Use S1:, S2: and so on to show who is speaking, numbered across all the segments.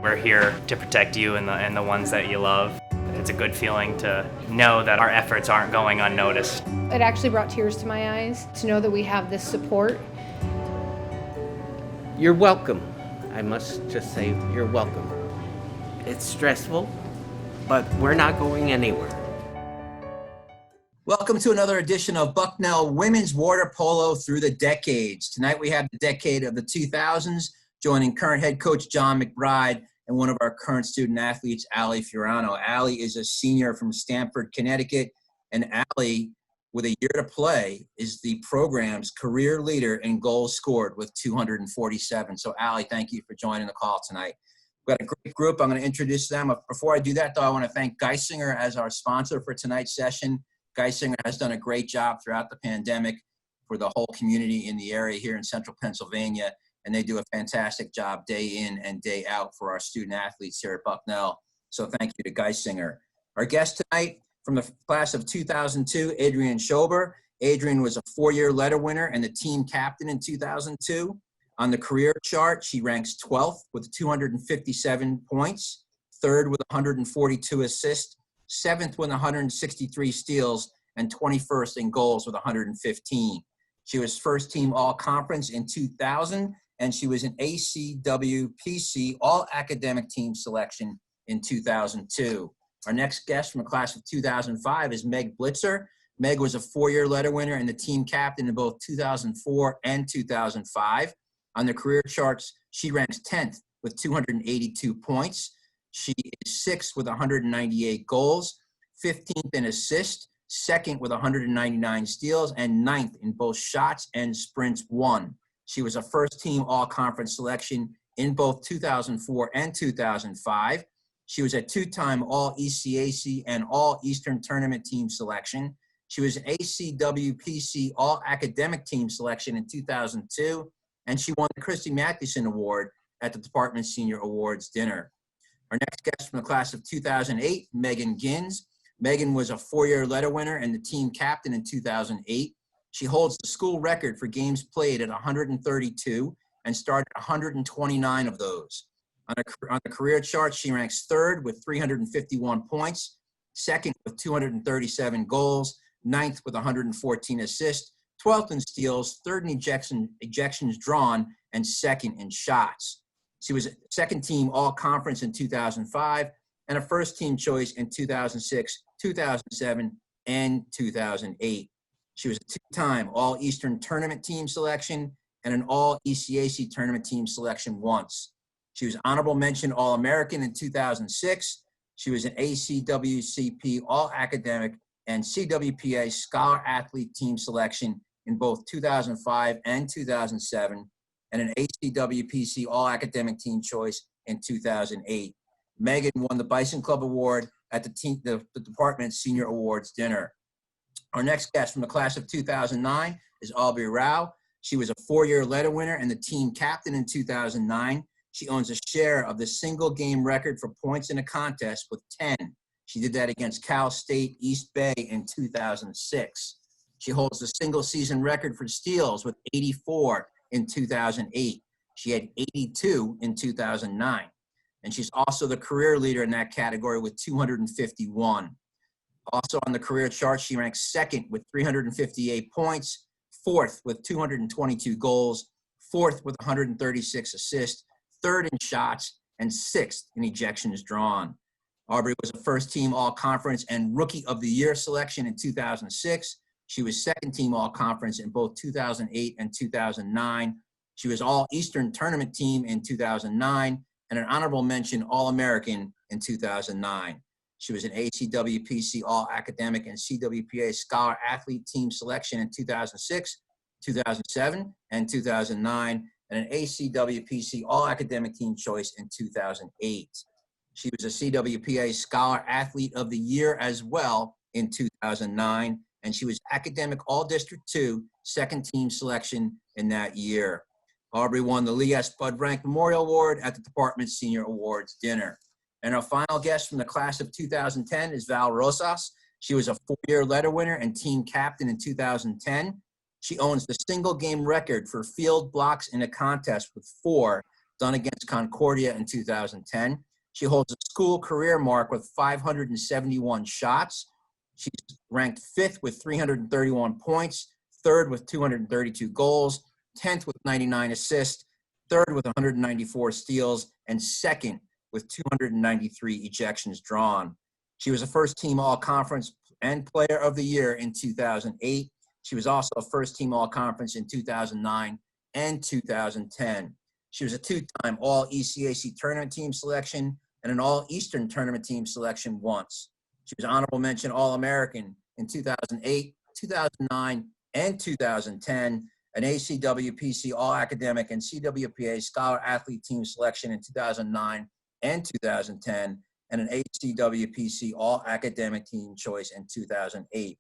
S1: We're here to protect you and the ones that you love. It's a good feeling to know that our efforts aren't going unnoticed.
S2: It actually brought tears to my eyes to know that we have this support.
S3: You're welcome. I must just say, you're welcome. It's stressful, but we're not going anywhere.
S4: Welcome to another edition of Bucknell Women's Water Polo Through the Decades. Tonight we have the decade of the 2000s, joining current head coach John McBride and one of our current student athletes, Allie Fiorano. Allie is a senior from Stamford, Connecticut, and Allie, with a year to play, is the program's career leader in goals scored with 247. So Allie, thank you for joining the call tonight. We've got a great group. I'm going to introduce them. Before I do that, though, I want to thank Geisinger as our sponsor for tonight's session. Geisinger has done a great job throughout the pandemic for the whole community in the area here in central Pennsylvania, and they do a fantastic job day in and day out for our student athletes here at Bucknell. So thank you to Geisinger. Our guest tonight from the class of 2002, Adrienne Schober. Adrienne was a four-year letter winner and the team captain in 2002. On the career chart, she ranks 12th with 257 points, third with 142 assists, 7th with 163 steals, and 21st in goals with 115. She was first team all-conference in 2000, and she was an ACWPC all-academic team selection in 2002. Our next guest from the class of 2005 is Meg Blitzer. Meg was a four-year letter winner and the team captain in both 2004 and 2005. On the career charts, she ranks 10th with 282 points. She is 6th with 198 goals, 15th in assists, 2nd with 199 steals, and 9th in both shots and sprints won. She was a first-team all-conference selection in both 2004 and 2005. She was a two-time All-ECAC and All-Eastern Tournament team selection. She was an ACWPC All-Academic team selection in 2002, and she won the Christy Mathewson Award at the Department Senior Awards dinner. Our next guest from the class of 2008, Meagan Gins. Meagan was a four-year letter winner and the team captain in 2008. She holds the school record for games played at 132 and started 129 of those. On the career chart, she ranks third with 351 points, second with 237 goals, 9th with 114 assists, 12th in steals, third in ejections drawn, and second in shots. She was a second-team all-conference in 2005 and a first-team choice in 2006, 2007, and 2008. She was a two-time All-Eastern Tournament team selection and an All-ECAC Tournament team selection once. She was honorable mention All-American in 2006. She was an ACWCP All-Academic and CWPA Scholar Athlete team selection in both 2005 and 2007. And an ACWPC All-Academic Team Choice in 2008. Megan won the Bison Club Award at the Department Senior Awards dinner. Our next guest from the class of 2009 is Aubrey Rowe. She was a four-year letter winner and the team captain in 2009. She owns a share of the single game record for points in a contest with 10. She did that against Cal State East Bay in 2006. She holds the single season record for steals with 84 in 2008. She had 82 in 2009. And she's also the career leader in that category with 251. Also on the career chart, she ranks second with 358 points, fourth with 222 goals, fourth with 136 assists, third in shots, and sixth in ejections drawn. Aubrey was a first-team all-conference and Rookie of the Year selection in 2006. She was second-team all-conference in both 2008 and 2009. She was All-Eastern Tournament team in 2009 and an honorable mention All-American in 2009. She was an ACWPC All-Academic and CWPA Scholar Athlete team selection in 2006, 2007, and 2009, and an ACWPC All-Academic team choice in 2008. She was a CWPA Scholar Athlete of the Year as well in 2009. And she was Academic All-District 2, second team selection in that year. Aubrey won the Lee S. Bud Rank Memorial Award at the Department Senior Awards dinner. And our final guest from the class of 2010 is Val Rosas. She was a four-year letter winner and team captain in 2010. She owns the single game record for field blocks in a contest with 4 done against Concordia in 2010. She holds a school career mark with 571 shots. She's ranked 5th with 331 points, 3rd with 232 goals, 10th with 99 assists, 3rd with 194 steals, and 2nd with 293 ejections drawn. She was a first-team All-Conference and Player of the Year in 2008. She was also a first-team All-Conference in 2009 and 2010. She was a 2-time All-ECAC Tournament Team selection and an All-Eastern Tournament Team selection once. She was honorable mention All-American in 2008, 2009, and 2010, an ACWPC All-Academic and CWPA Scholar Athlete Team selection in 2009 and 2010, and an ACWPC All-Academic Team Choice in 2008.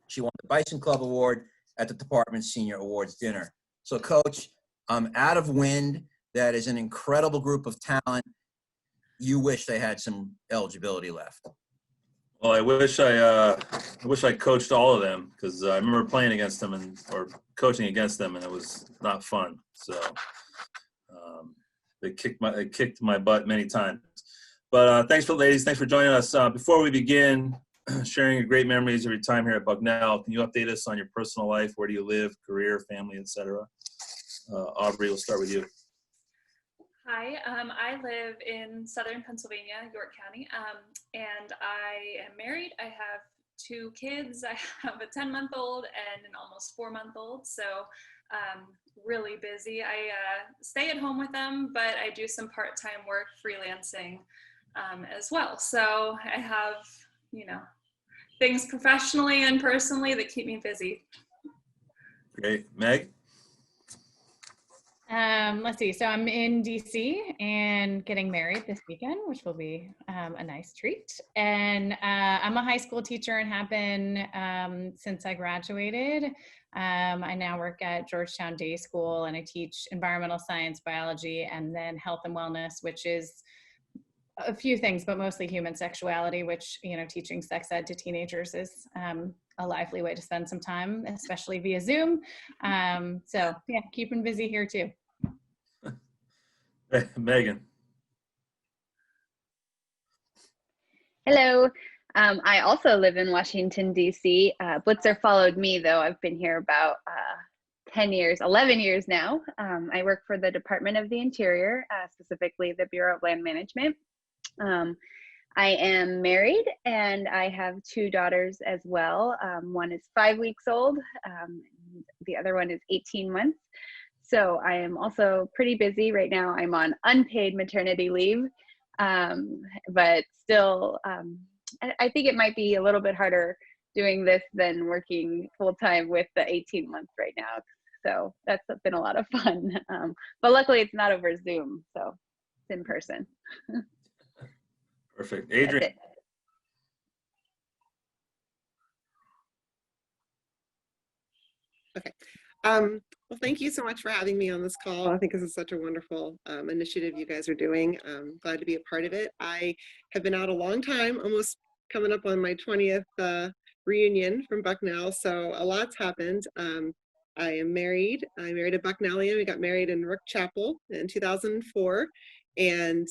S4: She won the Bison Club Award at the department's Senior Awards Dinner. So, Coach, out of wind, that is an incredible group of talent. You wish they had some eligibility left.
S5: Well, I wish I coached all of them, because I remember playing against them or coaching against them, and it was not fun. So they kicked my butt many times. But thanks for joining us. Before we begin sharing your great memories of your time here at Bucknell, can you update us on your personal life? Where do you live, career, family, etc.? Aubrey, we'll start with you.
S6: Hi, I live in southern Pennsylvania, York County, and I am married. I have 2 kids. I have a 10-month-old and an almost 4-month-old, so really busy. I stay at home with them, but I do some part-time work, freelancing as well. So I have, things professionally and personally that keep me busy.
S5: Great. Meg?
S7: Let's see. So I'm in DC and getting married this weekend, which will be a nice treat. And I'm a high school teacher and have been since I graduated. I now work at Georgetown Day School, and I teach environmental science, biology, and then health and wellness, which is a few things, but mostly human sexuality, which, teaching sex ed to teenagers is a lively way to spend some time, especially via Zoom. So yeah, keeping busy here too.
S5: Meagan.
S8: Hello. I also live in Washington, D.C. Blitzer followed me, though. I've been here about 11 years now. I work for the Department of the Interior, specifically the Bureau of Land Management. I am married, and I have 2 daughters as well. One is 5 weeks old. The other one is 18 months. So I am also pretty busy right now. I'm on unpaid maternity leave, but still, I think it might be a little bit harder doing this than working full-time with the 18 months right now. So that's been a lot of fun. But luckily it's not over Zoom, so it's in person.
S5: Perfect. Adrienne.
S9: Okay. Well, thank you so much for having me on this call. I think this is such a wonderful initiative you guys are doing. I'm glad to be a part of it. I have been out a long time, almost coming up on my 20th reunion from Bucknell, so a lot's happened. I am married. I married a Bucknellian. We got married in Rook Chapel in 2004. And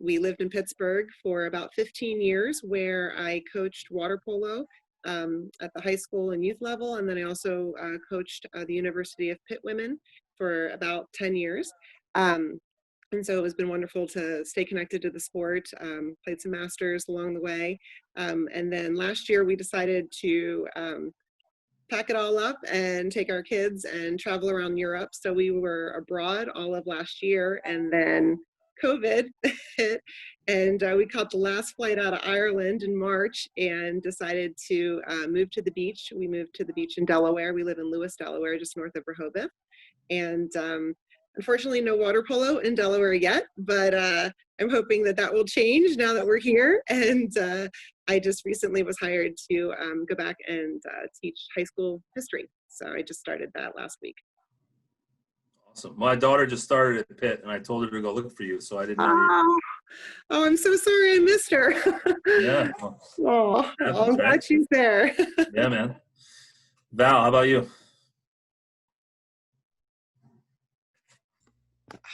S9: we lived in Pittsburgh for about 15 years, where I coached water polo at the high school and youth level. And then I also coached the University of Pitt women for about 10 years. And so it's been wonderful to stay connected to the sport, played some masters along the way. And then last year we decided to pack it all up and take our kids and travel around Europe. So we were abroad all of last year, and then COVID hit, and we caught the last flight out of Ireland in March and decided to move to the beach. We moved to the beach in Delaware. We live in Lewis, Delaware, just north of Rehoboth. And unfortunately, no water polo in Delaware yet, but I'm hoping that will change now that we're here. And I just recently was hired to go back and teach high school history. So I just started that last week.
S5: Awesome. My daughter just started at Pitt, and I told her to go look for you, so I didn't know.
S9: Oh, I'm so sorry I missed her.
S5: Yeah.
S9: Well, I'm glad she's there.
S5: Yeah, man. Val, how about you?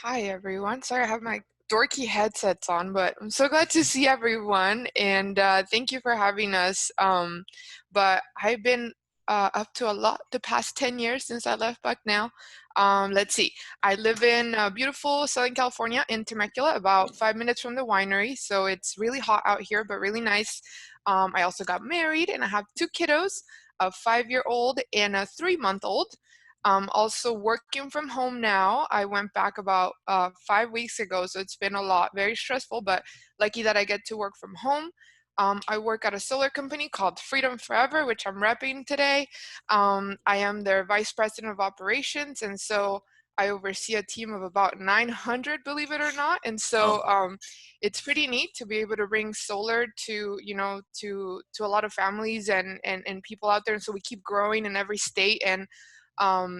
S10: Hi, everyone. Sorry, I have my dorky headsets on, but I'm so glad to see everyone, and thank you for having us. But I've been up to a lot the past 10 years since I left Bucknell. Let's see. I live in beautiful Southern California in Temecula, about 5 minutes from the winery, so it's really hot out here, but really nice. I also got married, and I have two kiddos, a 5-year-old and a 3-month-old. Also working from home now. I went back about 5 weeks ago, so it's been a lot, very stressful, but lucky that I get to work from home. I work at a solar company called Freedom Forever, which I'm repping today. I am their vice president of operations, and so I oversee a team of about 900, believe it or not. And so it's pretty neat to be able to bring solar to, to a lot of families and people out there. And so we keep growing in every state. And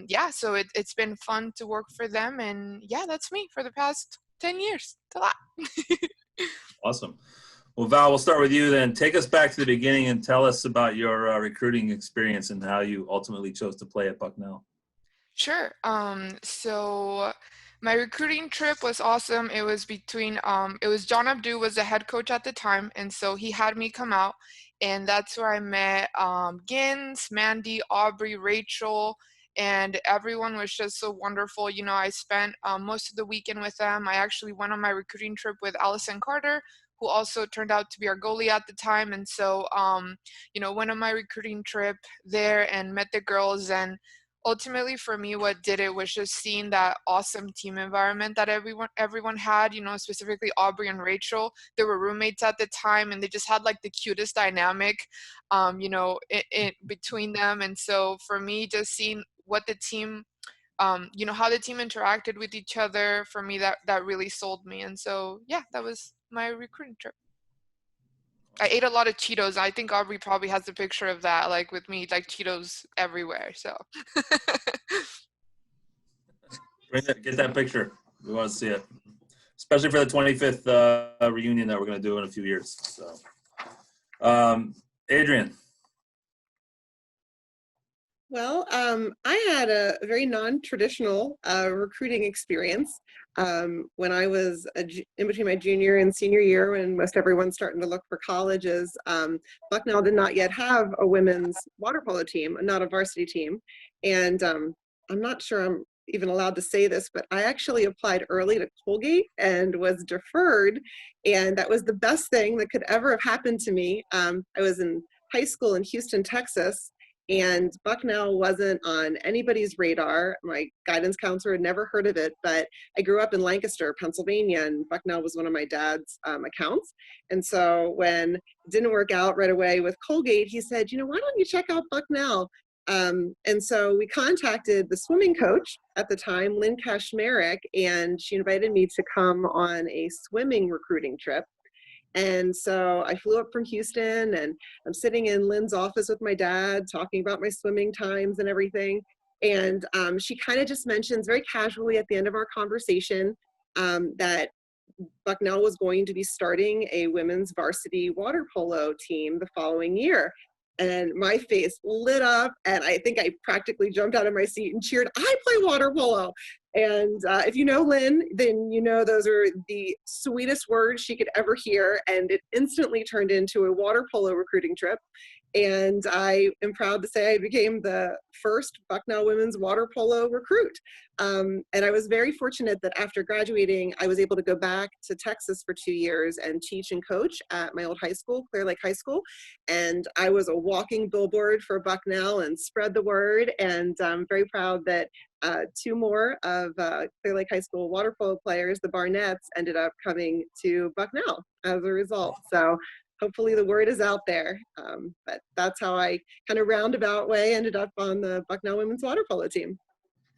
S10: yeah, so it's been fun to work for them. And yeah, that's me for the past 10 years. It's a lot.
S5: Awesome. Well, Val, we'll start with you then. Take us back to the beginning and tell us about your recruiting experience and how you ultimately chose to play at Bucknell.
S10: Sure. So my recruiting trip was awesome. It was it was John Abdu was the head coach at the time. And so he had me come out, and that's where I met Gins, Mandy, Aubrey, Rachel, and everyone was just so wonderful. I spent most of the weekend with them. I actually went on my recruiting trip with Allison Carter, who also turned out to be our goalie at the time. And so, went on my recruiting trip there and met the girls. And ultimately for me, what did it was just seeing that awesome team environment that everyone had, specifically Aubrey and Rachel. They were roommates at the time, and they just had like the cutest dynamic, in between them. And so for me, just seeing what the team, how the team interacted with each other, for me, that really sold me. And so, yeah, that was my recruiting trip. I ate a lot of Cheetos. I think Aubrey probably has a picture of that, like with me, like Cheetos everywhere. So.
S5: Get that picture. We want to see it, especially for the 25th reunion that we're going to do in a few years. So, Adrienne.
S9: Well, I had a very non-traditional recruiting experience when I was in between my junior and senior year, when most everyone's starting to look for colleges. Bucknell did not yet have a women's water polo team, not a varsity team. And I'm not sure I'm even allowed to say this, but I actually applied early to Colgate and was deferred. And that was the best thing that could ever have happened to me. I was in high school in Houston, Texas, and Bucknell wasn't on anybody's radar. My guidance counselor had never heard of it, but I grew up in Lancaster, Pennsylvania, and Bucknell was one of my dad's accounts. And so when it didn't work out right away with Colgate, he said, why don't you check out Bucknell? And so we contacted the swimming coach at the time, Lynn Kashmarek, and she invited me to come on a swimming recruiting trip. And so I flew up from Houston, and I'm sitting in Lynn's office with my dad talking about my swimming times and everything. And she kind of just mentions very casually at the end of our conversation that Bucknell was going to be starting a women's varsity water polo team the following year. And my face lit up, and I think I practically jumped out of my seat and cheered, "I play water polo." And if you know Lynn, then you know those are the sweetest words she could ever hear. And it instantly turned into a water polo recruiting trip. And I am proud to say I became the first Bucknell women's water polo recruit. And I was very fortunate that after graduating, I was able to go back to Texas for 2 years and teach and coach at my old high school, Clear Lake High School. And I was a walking billboard for Bucknell and spread the word. And I'm very proud that 2 more of Clear Lake High School water polo players, the Barnetts, ended up coming to Bucknell as a result. So hopefully the word is out there. But that's how I kind of roundabout way ended up on the Bucknell women's water polo team.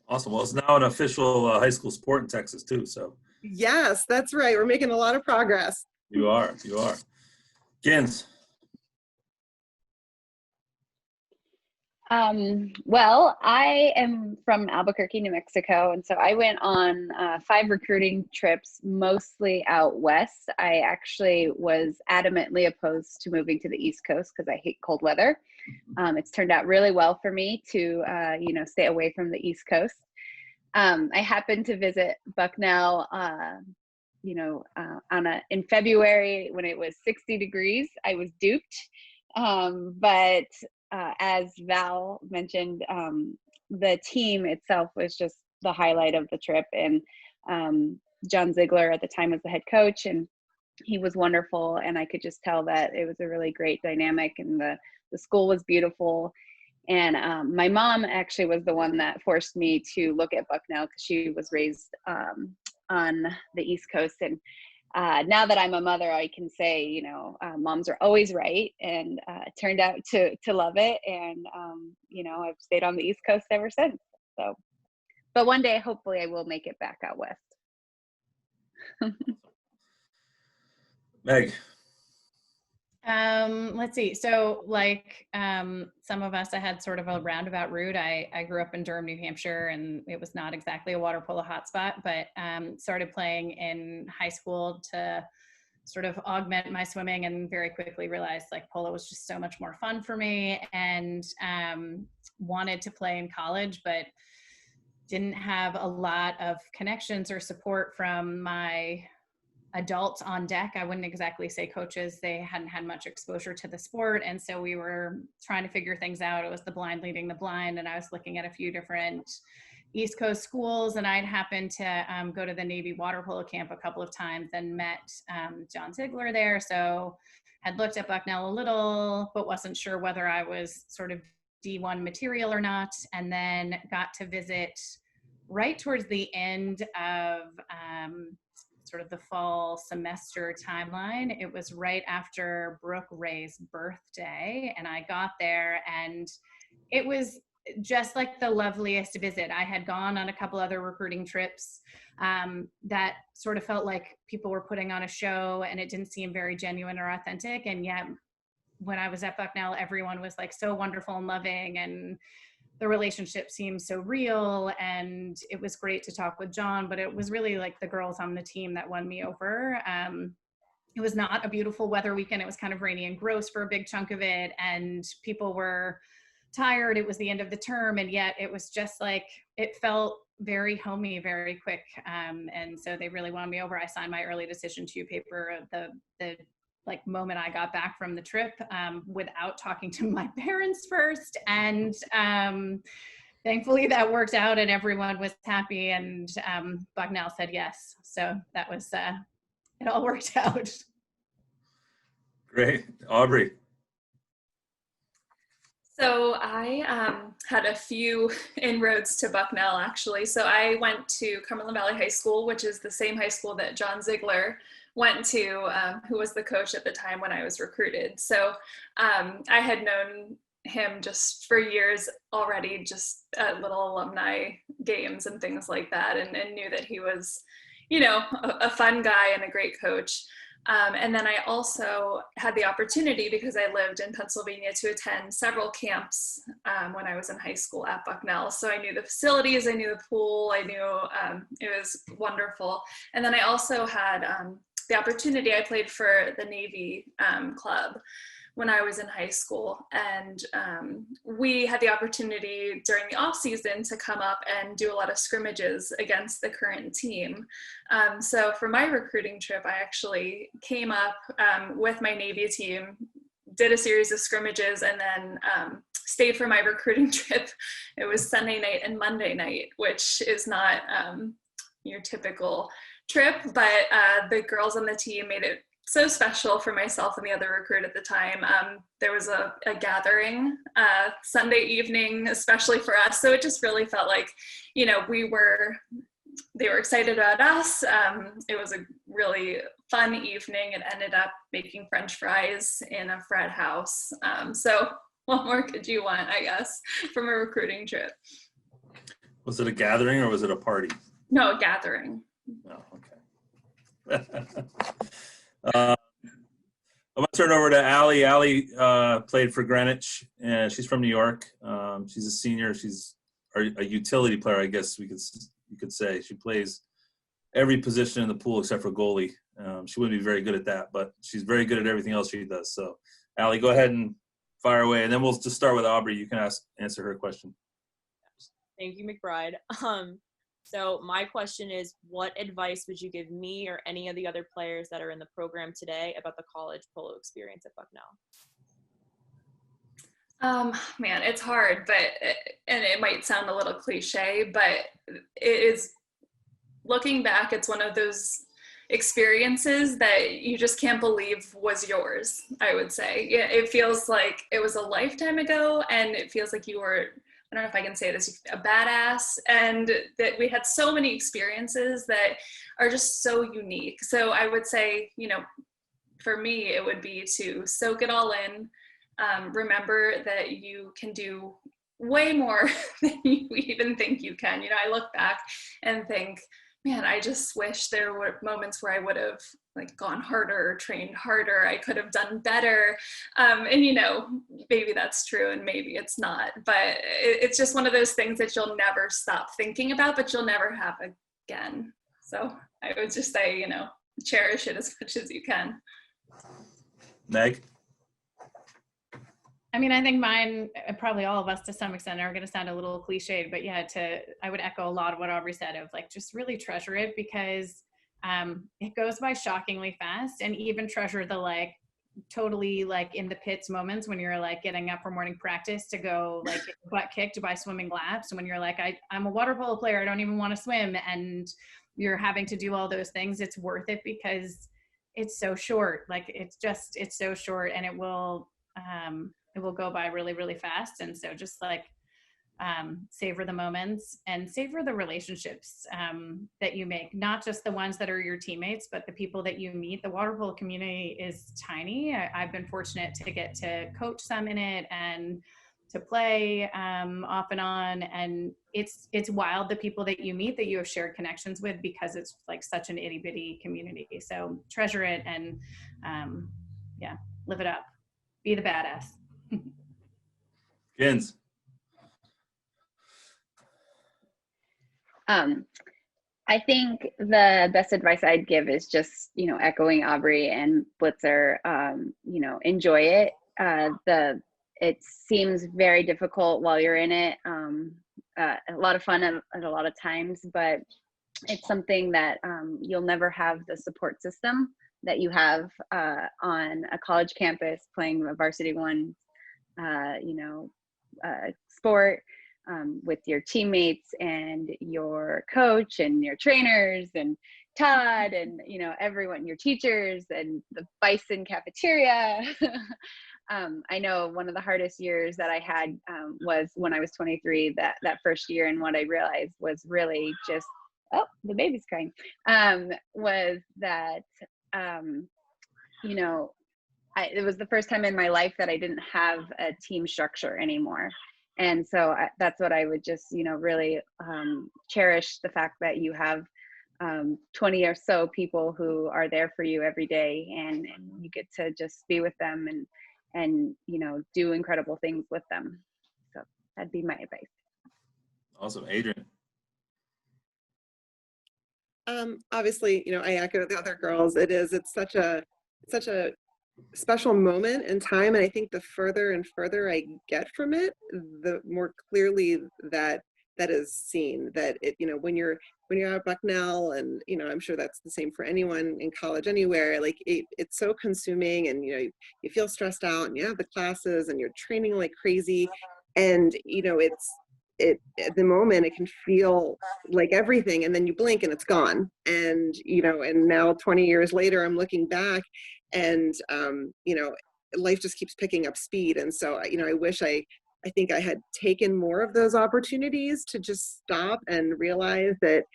S5: Awesome. Well, it's now an official high school sport in Texas too. So.
S9: Yes, that's right. We're making a lot of progress.
S5: You are. Gins.
S8: Well, I am from Albuquerque, New Mexico, and so I went on 5 recruiting trips, mostly out west. I actually was adamantly opposed to moving to the East Coast because I hate cold weather. It's turned out really well for me to, stay away from the East Coast. I happened to visit Bucknell, in February when it was 60 degrees. I was duped. But as Val mentioned, the team itself was just the highlight of the trip. And John Ziegler at the time was the head coach, and he was wonderful. And I could just tell that it was a really great dynamic, and the school was beautiful. And my mom actually was the one that forced me to look at Bucknell, because she was raised on the East Coast. And now that I'm a mother, I can say, moms are always right, and turned out to love it. And, I've stayed on the East Coast ever since. So, but one day, hopefully I will make it back out West.
S5: Meg.
S7: Let's see. So like some of us, I had sort of a roundabout route. I grew up in Durham, New Hampshire, and it was not exactly a water polo hotspot, but started playing in high school to sort of augment my swimming, and very quickly realized like polo was just so much more fun for me, and wanted to play in college, but didn't have a lot of connections or support from my adults on deck. I wouldn't exactly say coaches. They hadn't had much exposure to the sport. And so we were trying to figure things out. It was the blind leading the blind. And I was looking at a few different East Coast schools, and I'd happened to go to the Navy water polo camp a couple of times and met John Ziegler there. So had looked at Bucknell a little, but wasn't sure whether I was sort of D1 material or not. And then got to visit right towards the end of sort of the fall semester timeline. It was right after Brooke Ray's birthday, and I got there, and it was just like the loveliest visit. I had gone on a couple other recruiting trips that sort of felt like people were putting on a show, and it didn't seem very genuine or authentic. And yet when I was at Bucknell, everyone was like so wonderful and loving, and the relationship seemed so real, and it was great to talk with John, but it was really like the girls on the team that won me over. It was not a beautiful weather weekend. It was kind of rainy and gross for a big chunk of it, and people were tired. It was the end of the term, and yet it was just like, it felt very homey very quick. And so they really won me over. I signed my early decision to paper the like moment I got back from the trip without talking to my parents first. And thankfully that worked out, and everyone was happy, and Bucknell said yes. So that was, it all worked out.
S5: Great. Aubrey.
S6: So I had a few inroads to Bucknell, actually. So I went to Cumberland Valley High School, which is the same high school that John Ziegler went to, who was the coach at the time when I was recruited. So I had known him just for years already, just at little alumni games and things like that, and knew that he was, a fun guy and a great coach. And then I also had the opportunity, because I lived in Pennsylvania, to attend several camps when I was in high school at Bucknell. So I knew the facilities, I knew the pool, I knew it was wonderful. And then I also had the opportunity, I played for the Navy club when I was in high school. And we had the opportunity during the off season to come up and do a lot of scrimmages against the current team. So for my recruiting trip, I actually came up with my Navy team, did a series of scrimmages, and then stayed for my recruiting trip. It was Sunday night and Monday night, which is not your typical trip, but the girls on the team made it so special for myself and the other recruit at the time. There was a gathering Sunday evening, especially for us. So it just really felt like, they were excited about us. It was a really fun evening. It ended up making French fries in a frat house. So what more could you want, I guess, from a recruiting trip?
S5: Was it a gathering or was it a party?
S6: No, a gathering.
S5: Oh, okay. I'm going to turn over to Allie. Allie played for Greenwich, and she's from New York. She's a senior. She's a utility player, I guess you could say. She plays every position in the pool except for goalie. She wouldn't be very good at that, but she's very good at everything else she does. So, Allie, go ahead and fire away, and then we'll just start with Aubrey. You can answer her question.
S11: Thank you, McBride. So my question is, what advice would you give me or any of the other players that are in the program today about the college polo experience at Bucknell?
S6: Man, it's hard, and it might sound a little cliche, but it is, looking back, it's one of those experiences that you just can't believe was yours, I would say. It feels like it was a lifetime ago, and it feels like you were, I don't know if I can say this, a badass, and that we had so many experiences that are just so unique. So I would say, for me, it would be to soak it all in. Remember that you can do way more than you even think you can. I look back and think, man, I just wish there were moments where I would have gone harder, trained harder. I could have done better. And maybe that's true and maybe it's not, but it's just one of those things that you'll never stop thinking about, but you'll never have again. So I would just say, cherish it as much as you can.
S5: Meg?
S7: I mean, I think mine, probably all of us to some extent, are going to sound a little cliched, but yeah, I would echo a lot of what Aubrey said of just really treasure it, because it goes by shockingly fast, and even treasure the totally in the pits moments when you're getting up for morning practice to go get your butt kicked by swimming laps. And when you're I'm a water polo player, I don't even want to swim, and you're having to do all those things, it's worth it because it's so short. It's so short, and it will go by really, really fast. And so just savor the moments and savor the relationships that you make, not just the ones that are your teammates, but the people that you meet. The water polo community is tiny. I've been fortunate to get to coach some in it and to play off and on. And it's wild, the people that you meet that you have shared connections with, because it's such an itty bitty community. So treasure it and live it up. Be the badass.
S5: Gins.
S8: I think the best advice I'd give is just, echoing Aubrey and Blitzer, enjoy it. It seems very difficult while you're in it. A lot of fun at a lot of times, but it's something that you'll never have the support system that you have on a college campus playing a varsity one, sport with your teammates and your coach and your trainers and Todd and everyone, your teachers and the Bison cafeteria. I know one of the hardest years that I had was when I was 23, that first year, and what I realized was really just, oh, the baby's crying, was that it was the first time in my life that I didn't have a team structure anymore. And so that's what I would just, really cherish, the fact that you have 20 or so people who are there for you every day, and you get to just be with them and do incredible things with them. So that'd be my advice.
S5: Awesome. Adrienne?
S9: Obviously, I echo the other girls. It's such a special moment in time, and I think the further and further I get from it, the more clearly that is seen. That when you're at Bucknell, and I'm sure that's the same for anyone in college anywhere, it's so consuming, and you feel stressed out, and you have the classes, and you're training like crazy, and at the moment it can feel like everything, and then you blink and it's gone. And and now 20 years later, I'm looking back, and life just keeps picking up speed. And so I wish I think I had taken more of those opportunities to just stop and realize that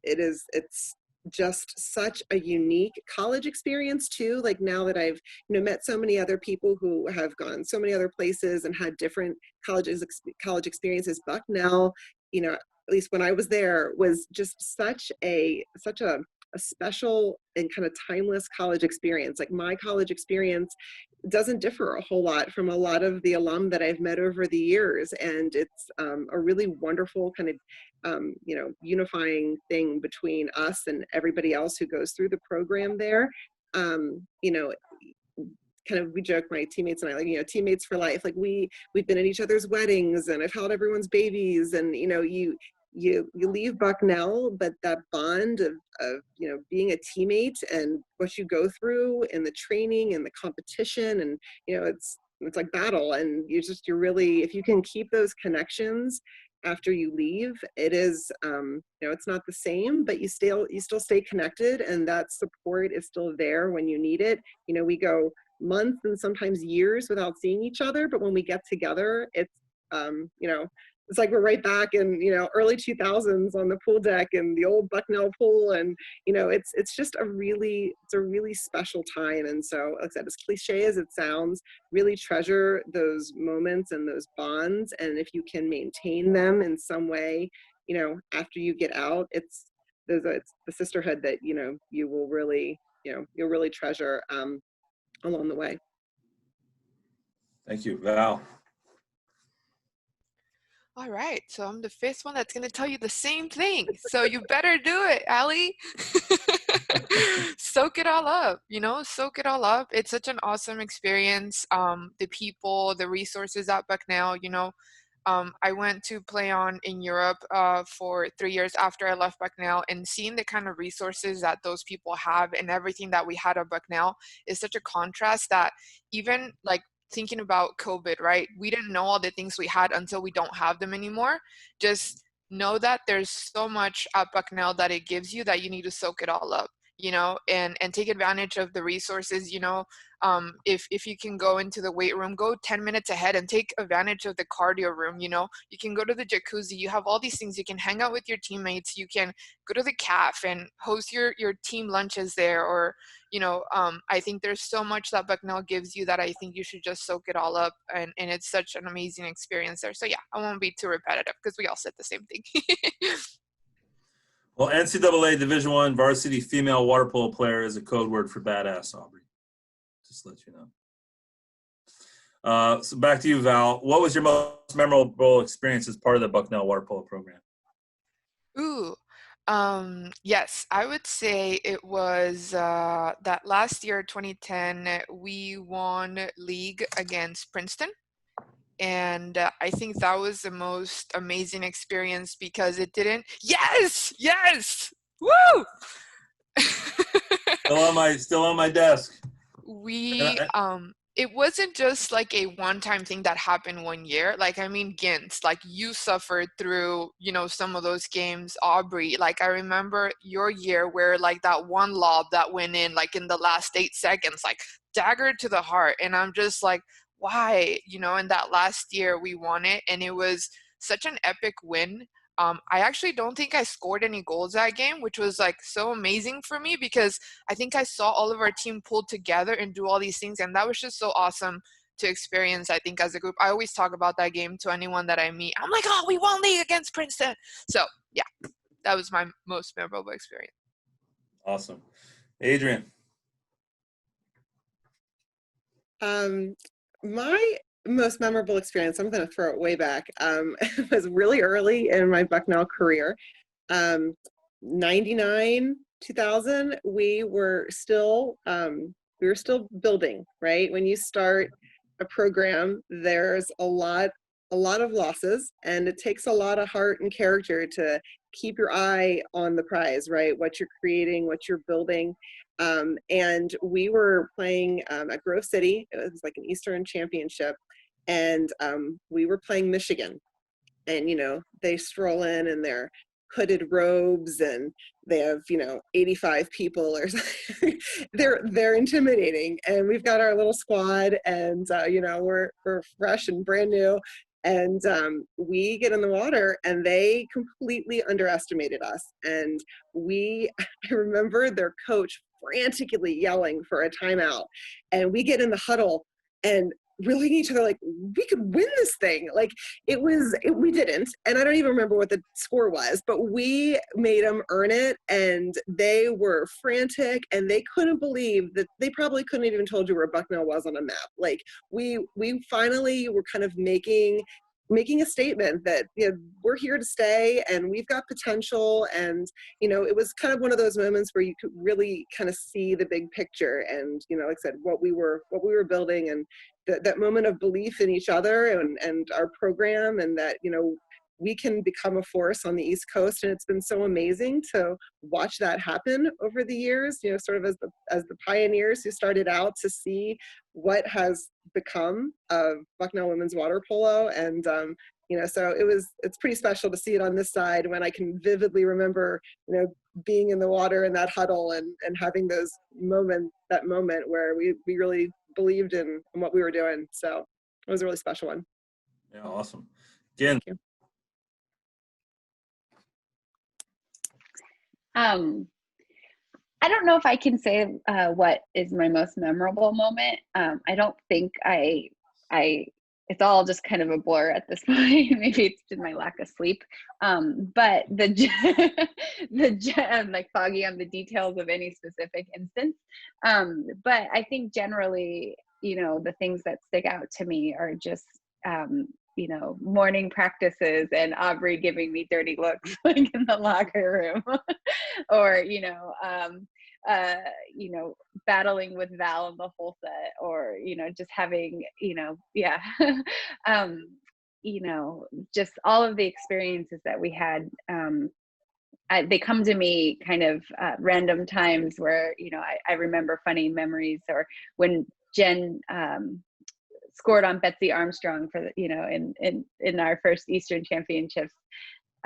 S9: it's just such a unique college experience too. Now that I've met so many other people who have gone so many other places and had different college experiences, Bucknell, at least when I was there, was just such a special and kind of timeless college experience. My college experience doesn't differ a whole lot from a lot of the alum that I've met over the years, and it's a really wonderful kind of unifying thing between us and everybody else who goes through the program there. Kind of, we joke, my teammates and I, teammates for life. We've been at each other's weddings, and I've held everyone's babies, and you leave Bucknell, but that bond of being a teammate and what you go through in the training and the competition, and it's like battle, and you're really, if you can keep those connections after you leave, it is it's not the same, but you still stay connected, and that support is still there when you need it. We go months and sometimes years without seeing each other, but when we get together, it's it's like we're right back in early 2000s on the pool deck and the old Bucknell pool, and it's just a really special time. And so, like I said, as cliche as it sounds, really treasure those moments and those bonds, and if you can maintain them in some way, after you get out, it's the sisterhood that you will really you'll really treasure along the way.
S5: Thank you, Val.
S10: All right, so I'm the fifth one that's going to tell you the same thing. So you better do it, Allie. Soak it all up, soak it all up. It's such an awesome experience. The people, the resources at Bucknell, I went to play on in Europe for 3 years after I left Bucknell, and seeing the kind of resources that those people have and everything that we had at Bucknell is such a contrast that even like thinking about COVID, right? We didn't know all the things we had until we don't have them anymore. Just know that there's so much at Bucknell that it gives you that you need to soak it all up, and take advantage of the resources. If you can go into the weight room, go 10 minutes ahead and take advantage of the cardio room. You can go to the jacuzzi. You have all these things. You can hang out with your teammates. You can go to the caf and host your team lunches there, or I think there's so much that Bucknell gives you that I think you should just soak it all up, and it's such an amazing experience there. So yeah, I won't be too repetitive because we all said the same thing.
S5: Well, NCAA Division I varsity female water polo player is a code word for badass, Aubrey. Just to let you know. So back to you, Val. What was your most memorable experience as part of the Bucknell water polo program?
S10: Ooh, yes, I would say it was that last year, 2010, we won league against Princeton. And I think that was the most amazing experience because it didn't. Yes, woo!
S5: Still on my desk.
S10: It wasn't just like a one-time thing that happened one year. Like, I mean, Gintz, like you suffered through, some of those games. Aubrey, like I remember your year where like that one lob that went in like in the last 8 seconds, like dagger to the heart. And I'm just like, why? In that last year we won it, and it was such an epic win. I actually don't think I scored any goals that game, which was like so amazing for me because I think I saw all of our team pull together and do all these things, and that was just so awesome to experience, I think, as a group. I always talk about that game to anyone that I meet. I'm like, oh, we won league against Princeton. So yeah, that was my most memorable experience. Awesome.
S5: Adrienne.
S9: My most memorable experience, I'm going to throw it way back, was really early in my Bucknell career. 99, 2000, we were still building, right? When you start a program, there's a lot of losses, and it takes a lot of heart and character to keep your eye on the prize, right? What you're creating, what you're building. And we were playing at Grove City. It was like an Eastern championship. And we were playing Michigan. And, they stroll in their hooded robes, and they have, 85 people or something. They're intimidating. And we've got our little squad, and, we're fresh and brand new. And we get in the water, and they completely underestimated us. And I remember their coach frantically yelling for a timeout. And we get in the huddle, and we're looking at each other like, we could win this thing. Like we didn't. And I don't even remember what the score was, but we made them earn it. And they were frantic, and they couldn't believe that they probably couldn't even told you where Bucknell was on a map. Like we finally were kind of making a statement that we're here to stay, and we've got potential. And it was kind of one of those moments where you could really kind of see the big picture, and like I said, what we were building, and that moment of belief in each other and our program, and that we can become a force on the East Coast. And it's been so amazing to watch that happen over the years, you know, sort of as the pioneers who started out, to see what has become of Bucknell women's water polo. And, you know, so it's pretty special to see it on this side, when I can vividly remember, you know, being in the water in that huddle and having that moment where we really believed in what we were doing. So it was a really special one.
S5: Yeah, awesome. Again.
S9: Thank you.
S8: I don't know if I can say what is my most memorable moment. I don't think it's all just kind of a blur at this point. Maybe it's been my lack of sleep. But I'm like foggy on the details of any specific instance. But I think generally, you know, the things that stick out to me are just, you know, morning practices and Aubrey giving me dirty looks like in the locker room, or, you know, battling with Val in the whole set, or, you know, just having, you know, yeah, you know, just all of the experiences that we had. They come to me kind of random times where, you know, I remember funny memories, or when Jen scored on Betsy Armstrong for the, you know, in our first Eastern Championships,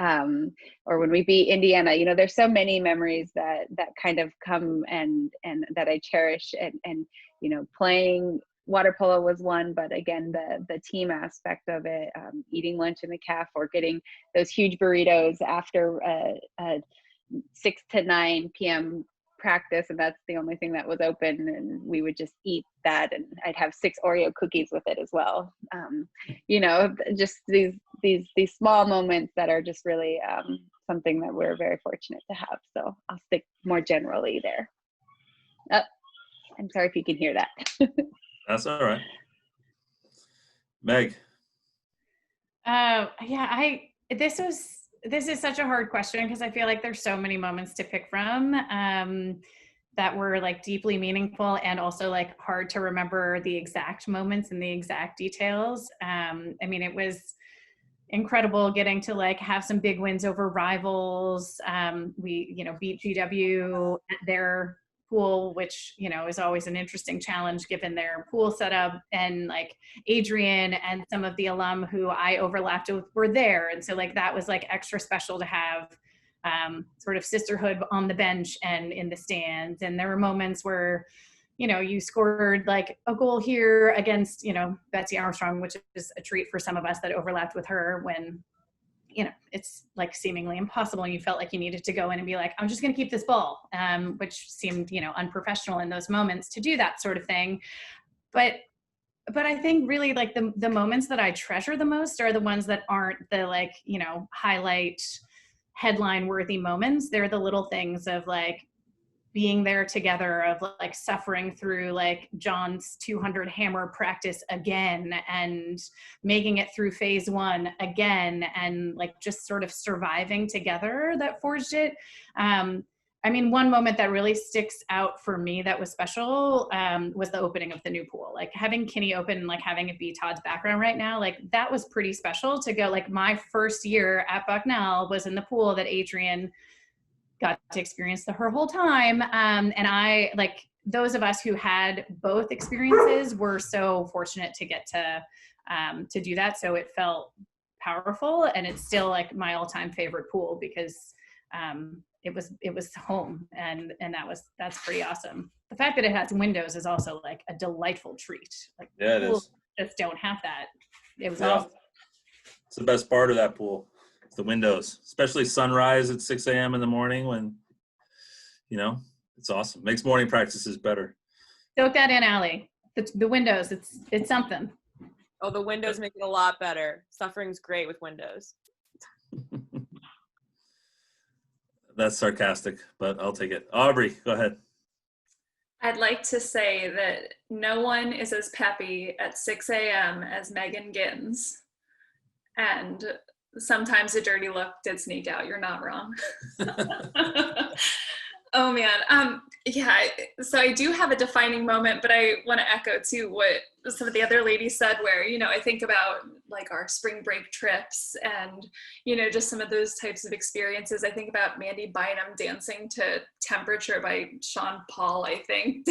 S8: or when we beat Indiana. You know, there's so many memories that kind of come and that I cherish, and you know, playing water polo was one, but again, the team aspect of it, eating lunch in the caf, or getting those huge burritos after 6 to 9 p.m. practice, and that's the only thing that was open, and we would just eat that, and I'd have 6 Oreo cookies with it as well. You know, just these small moments that are just really something that we're very fortunate to have. So I'll stick more generally there. I'm sorry if you can hear that.
S5: That's all right. Meg.
S7: Yeah, this is such a hard question, because I feel like there's so many moments to pick from that were like deeply meaningful, and also like hard to remember the exact moments and the exact details. I mean, it was incredible getting to like have some big wins over rivals. We, you know, beat GW at their pool, which, you know, is always an interesting challenge given their pool setup, and like Adrienne and some of the alum who I overlapped with were there. And so like that was like extra special to have sort of sisterhood on the bench and in the stands. And there were moments where, you know, you scored like a goal here against, you know, Betsy Armstrong, which is a treat for some of us that overlapped with her, when, you know, it's like seemingly impossible, and you felt like you needed to go in and be like, I'm just going to keep this ball, which seemed, you know, unprofessional in those moments to do that sort of thing. But I think really like the moments that I treasure the most are the ones that aren't the like, you know, highlight headline worthy moments. They're the little things of like being there together, of like suffering through like John's 200 hammer practice again, and making it through phase 1 again, and like just sort of surviving together that forged it. I mean, one moment that really sticks out for me that was special was the opening of the new pool. Like having Kinney open, like having it be Todd's background right now, like that was pretty special to go. Like my first year at Bucknell was in the pool that Adrienne got to experience her whole time. And I, like, those of us who had both experiences were so fortunate to get to do that. So it felt powerful, and it's still like my all-time favorite pool, because it was home, and that's pretty awesome. The fact that it has windows is also like a delightful treat. Like,
S5: yeah, it
S7: pools
S5: is.
S7: just don't have that. It was
S5: Yeah.
S7: awesome.
S5: It's the best part of that pool. It's the windows, especially sunrise at 6 a.m. in the morning, when, you know, it's awesome. Makes morning practices better.
S7: Soak that in, Allie. The windows, it's something.
S11: Oh, the windows make it a lot better. Suffering's great with windows.
S5: That's sarcastic, but I'll take it. Aubrey, go ahead.
S6: I'd like to say that no one is as peppy at 6 a.m. as Meagan Gins. And sometimes a dirty look did sneak out. You're not wrong. Oh man, so I do have a defining moment, but I want to echo too what some of the other ladies said, where, I think about like our spring break trips and, just some of those types of experiences. I think about Mandy Bynum dancing to Temperature by Sean Paul, I think,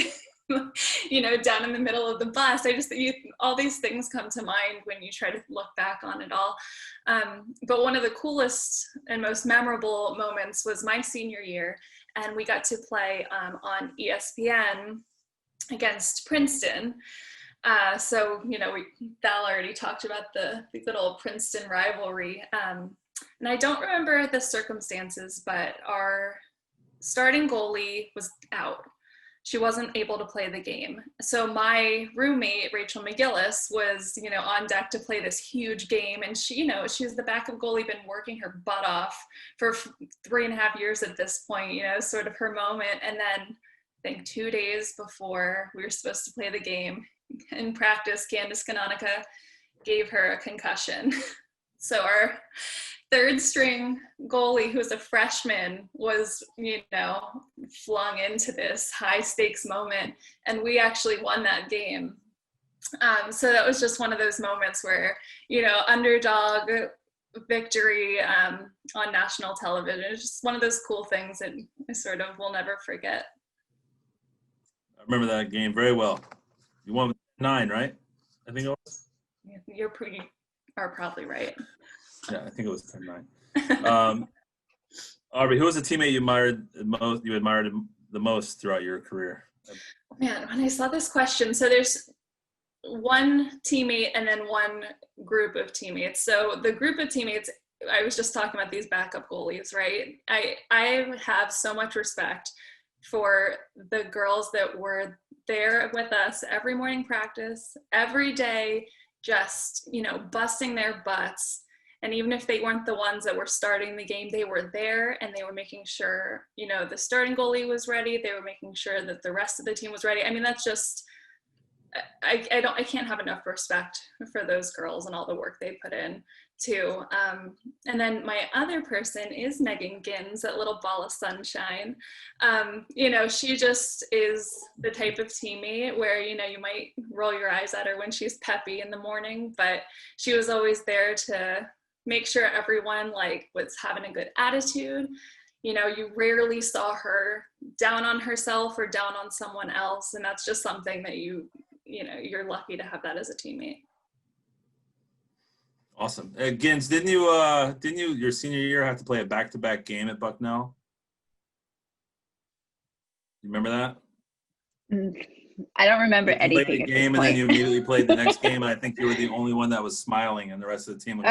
S6: down in the middle of the bus. All these things come to mind when you try to look back on it all. But one of the coolest and most memorable moments was my senior year. And we got to play on ESPN against Princeton. So, Val already talked about the good old Princeton rivalry. And I don't remember the circumstances, but our starting goalie was out. She wasn't able to play the game. So my roommate, Rachel McGillis, was, on deck to play this huge game. And she, she's the backup goalie, been working her butt off for 3.5 years at this point, sort of her moment. And then I think 2 days before we were supposed to play the game in practice, Candace Canonica gave her a concussion. So our third string goalie, who was a freshman, was, flung into this high stakes moment, and we actually won that game. So that was just one of those moments where, underdog victory on national television. It's just one of those cool things that I sort of will never forget.
S5: I remember that game very well. You won with 9, right? I think it was.
S6: You are probably right.
S5: Yeah, I think it was 10-9. Aubrey, who was the teammate you admired the most throughout your career?
S6: Man, when I saw this question, so there's one teammate and then one group of teammates. So the group of teammates, I was just talking about these backup goalies, right? I have so much respect for the girls that were there with us every morning practice, every day, just, busting their butts. And even if they weren't the ones that were starting the game, they were there and they were making sure, the starting goalie was ready. They were making sure that the rest of the team was ready. I mean, that's just, I can't have enough respect for those girls and all the work they put in too. And then my other person is Meagan Gins, that little ball of sunshine. She just is the type of teammate where, you might roll your eyes at her when she's peppy in the morning, but she was always there to make sure everyone was having a good attitude. You rarely saw her down on herself or down on someone else. And that's just something that you're lucky to have that as a teammate.
S5: Awesome. Gins, didn't you your senior year have to play a back-to-back game at Bucknell? You remember that?
S8: I don't remember anything.
S5: You played the game and then you immediately played the next game, and I think you were the only one that was smiling, and the rest of the team was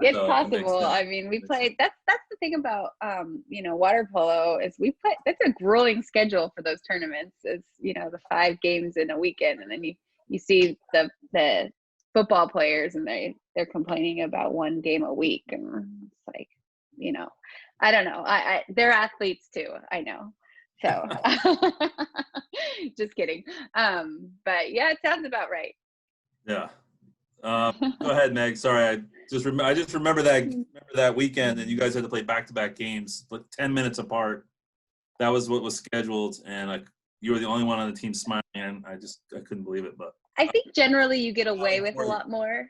S8: It's possible. I mean, we played. That's the thing about water polo is we play. That's a grueling schedule for those tournaments. It's the 5 games in a weekend, and then you see the football players and they're complaining about 1 game a week, and it's like, I don't know. They're athletes too. I know. So just kidding. But yeah, it sounds about right.
S5: Yeah. Go ahead, Meg. Sorry, I just remember that weekend, and you guys had to play back-to-back games, 10 minutes apart. That was what was scheduled, and you were the only one on the team smiling, and I couldn't believe it. But
S8: I think generally you get away with a lot more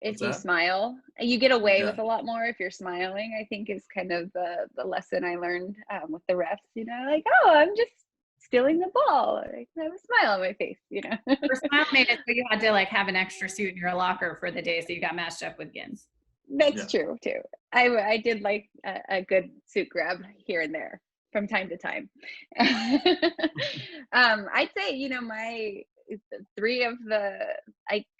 S8: if you smile. You get away with a lot more if you're smiling, I think, is kind of the lesson I learned with the refs, oh, I'm just stealing the ball. I have a smile on my face,
S7: Your smile made it so you had to have an extra suit in your locker for the day, so you got matched up with Gins.
S8: That's true too. I did like a good suit grab here and there from time to time. I'd say, my 3 of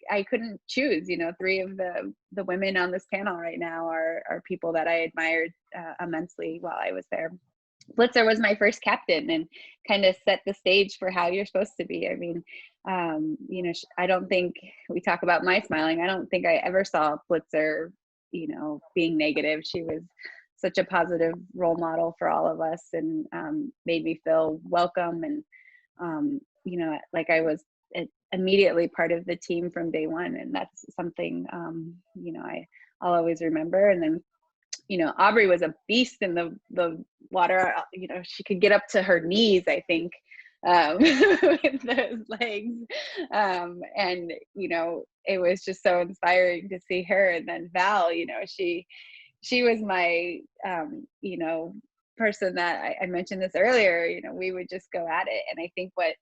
S8: I couldn't choose, 3 of the women on this panel right now are people that I admired immensely while I was there. Blitzer was my first captain and kind of set the stage for how you're supposed to be. I mean, I don't think, we talk about my smiling, I don't think I ever saw Blitzer, being negative. She was such a positive role model for all of us, and made me feel welcome, and like I was immediately part of the team from day one, and that's something I'll always remember. And then Aubrey was a beast in the water. She could get up to her knees, I think, with those legs. And, it was just so inspiring to see her. And then Val, she was my, person that I mentioned this earlier, we would just go at it. And I think what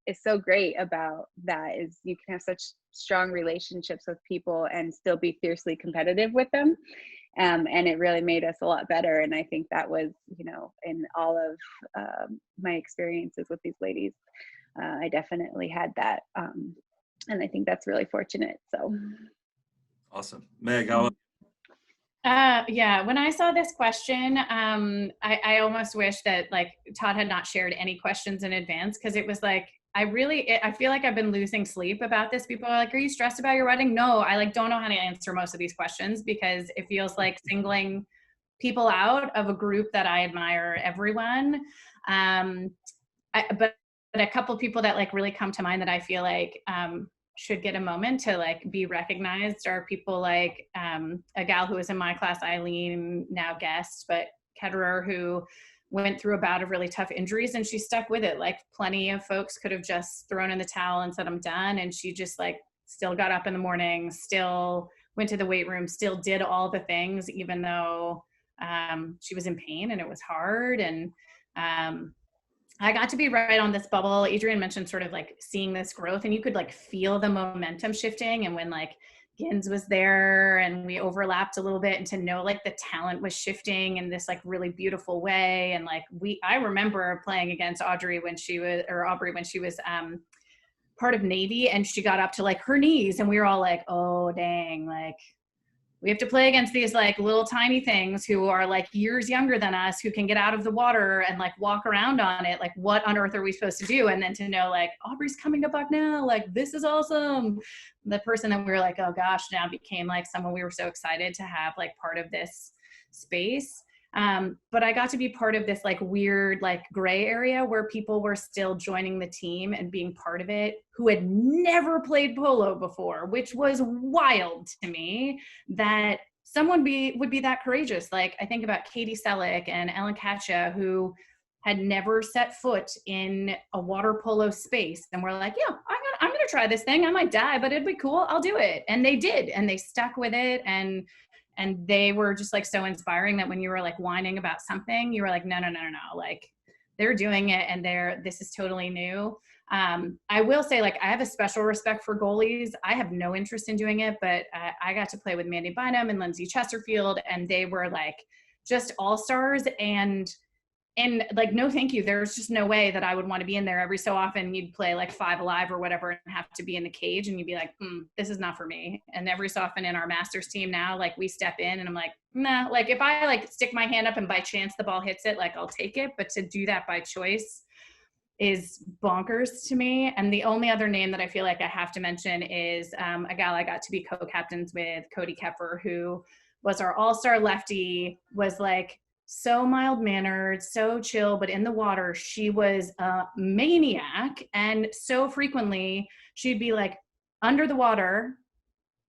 S8: is so great about that is you can have such strong relationships with people and still be fiercely competitive with them. And it really made us a lot better. And I think that was, in all of my experiences with these ladies, I definitely had that. And I think that's really fortunate. So.
S5: Awesome. Meg, how
S7: yeah, when I saw this question, I almost wish that like Todd had not shared any questions in advance, because it was like, I feel like I've been losing sleep about this. People are like, are you stressed about your wedding? No, I don't know how to answer most of these questions, because it feels like singling people out of a group that I admire everyone. But a couple people that like really come to mind that I feel like should get a moment to like be recognized are people like a gal who was in my class, Eileen, now guest, but Ketterer, who went through a bout of really tough injuries and she stuck with it. Like plenty of folks could have just thrown in the towel and said, I'm done. And she just like still got up in the morning, still went to the weight room, still did all the things, even though she was in pain and it was hard. And I got to be right on this bubble. Adrienne mentioned sort of like seeing this growth, and you could like feel the momentum shifting. And when like Gins was there and we overlapped a little bit, and to know like the talent was shifting in this like really beautiful way. And like I remember playing against Aubrey when she was part of Navy, and she got up to like her knees, and we were all like, oh dang, like we have to play against these like little tiny things who are like years younger than us, who can get out of the water and like walk around on it. Like what on earth are we supposed to do? And then to know like Aubrey's coming to Bucknell, like this is awesome. The person that we were like, oh gosh, now became like someone we were so excited to have like part of this space. But I got to be part of this like weird, like gray area where people were still joining the team and being part of it, who had never played polo before, which was wild to me that someone would be that courageous. Like I think about Katie Selleck and Ellen Katcha, who had never set foot in a water polo space. And we're like, yeah, I'm gonna try this thing. I might die, but it'd be cool. I'll do it. And they did, and they stuck with it. And they were just like so inspiring that when you were like whining about something, you were like, no, like they're doing it, and this is totally new. I will say, like, I have a special respect for goalies. I have no interest in doing it, but I got to play with Mandy Bynum and Lindsay Chesterfield, and they were like just all-stars, and like, no, thank you. There's just no way that I would want to be in there. Every so often you'd play like 5 Alive or whatever and have to be in the cage, and you'd be like, this is not for me. And every so often in our Masters team now, like we step in and I'm like, nah, like if I like stick my hand up and by chance the ball hits it, like I'll take it. But to do that by choice is bonkers to me. And the only other name that I feel like I have to mention is a gal I got to be co-captains with, Cody Kepfer, who was our all-star lefty, was like so mild-mannered, so chill, but in the water, she was a maniac. And so frequently she'd be like under the water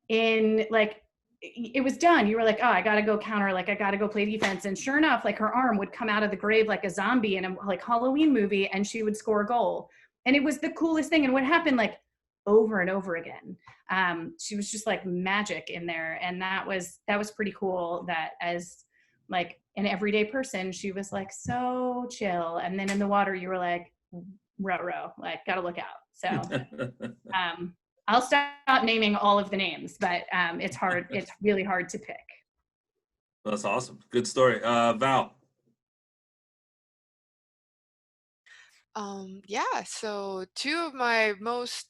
S7: in like, it was done. You were like, oh, I got to go counter. Like, I got to go play defense. And sure enough, like her arm would come out of the grave like a zombie in a like Halloween movie, and she would score a goal. And it was the coolest thing. And what happened like over and over again. She was just like magic in there. And that was pretty cool, that as like an everyday person, she was like so chill. And then in the water, you were like, row, like gotta look out. So I'll stop naming all of the names, but it's hard. It's really hard to pick.
S5: That's awesome. Good story. Val.
S10: Yeah, so 2 of my most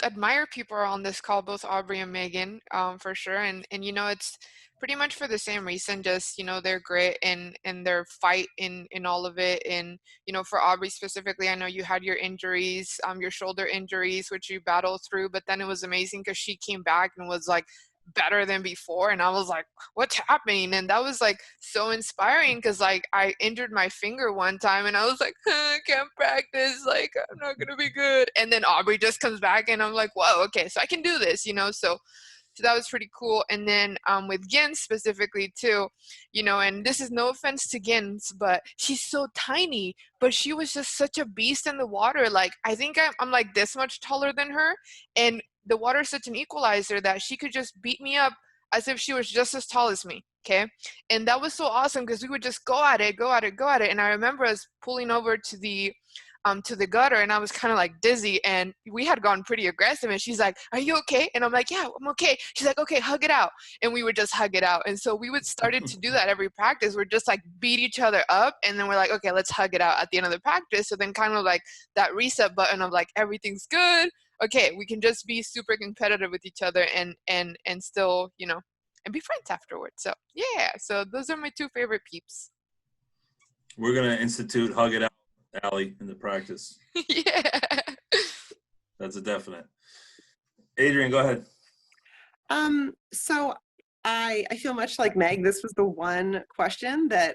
S10: admired people are on this call, both Aubrey and Meagan, for sure. And it's pretty much for the same reason, just, their grit and their fight in all of it. And, for Aubrey specifically, I know you had your injuries, your shoulder injuries, which you battled through, but then it was amazing because she came back and was like better than before. And I was like, what's happening? And that was like so inspiring, because like I injured my finger one time and I was like, I can't practice, like I'm not gonna be good. And then Aubrey just comes back and I'm like, whoa, okay, so I can do this, so So that was pretty cool. And then with Gins specifically too, you know, and this is no offense to Gins, but she's so tiny, but she was just such a beast in the water. Like, I think I'm like this much taller than her, and the water is such an equalizer that she could just beat me up as if she was just as tall as me. Okay. And that was so awesome because we would just go at it. And I remember us pulling over to the gutter, and I was kind of like dizzy, and we had gone pretty aggressive, and she's like, "Are you okay?" And I'm like, "Yeah, I'm okay." She's like, "Okay, hug it out." And we would just hug it out. And so we would started to do that every practice. We're just like beat each other up, and then we're like, "Okay, let's hug it out at the end of the practice." So then kind of like that reset button of like, everything's good. Okay, we can just be super competitive with each other and still, you know, and be friends afterwards. So yeah, so those are my two favorite peeps.
S5: We're gonna institute hug it out, Allie, in the practice.
S10: Yeah.
S5: That's a definite. Adrienne, go ahead.
S9: So I feel much like Meg. This was the one question that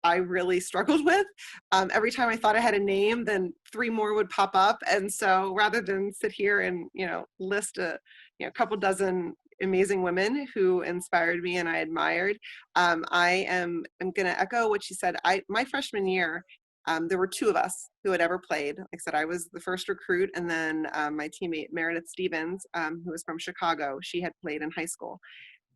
S9: I really struggled with. Every time I thought I had a name, then 3 more would pop up. And so rather than sit here and, you know, list a couple dozen amazing women who inspired me and I admired, I'm going to echo what she said. My freshman year, there were 2 of us who had ever played. Like I said, I was the first recruit, and then my teammate Meredith Stevens, who was from Chicago, she had played in high school.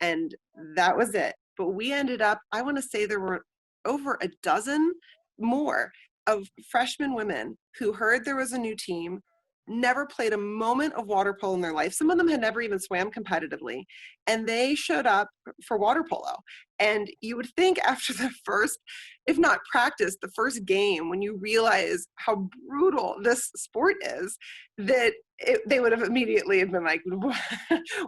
S9: And that was it. But we ended up, I want to say there were over a dozen more of freshman women who heard there was a new team, never played a moment of water polo in their life. Some of them had never even swam competitively, and they showed up for water polo. And you would think after the first, if not practice, the first game, when you realize how brutal this sport is, that they would have immediately been like,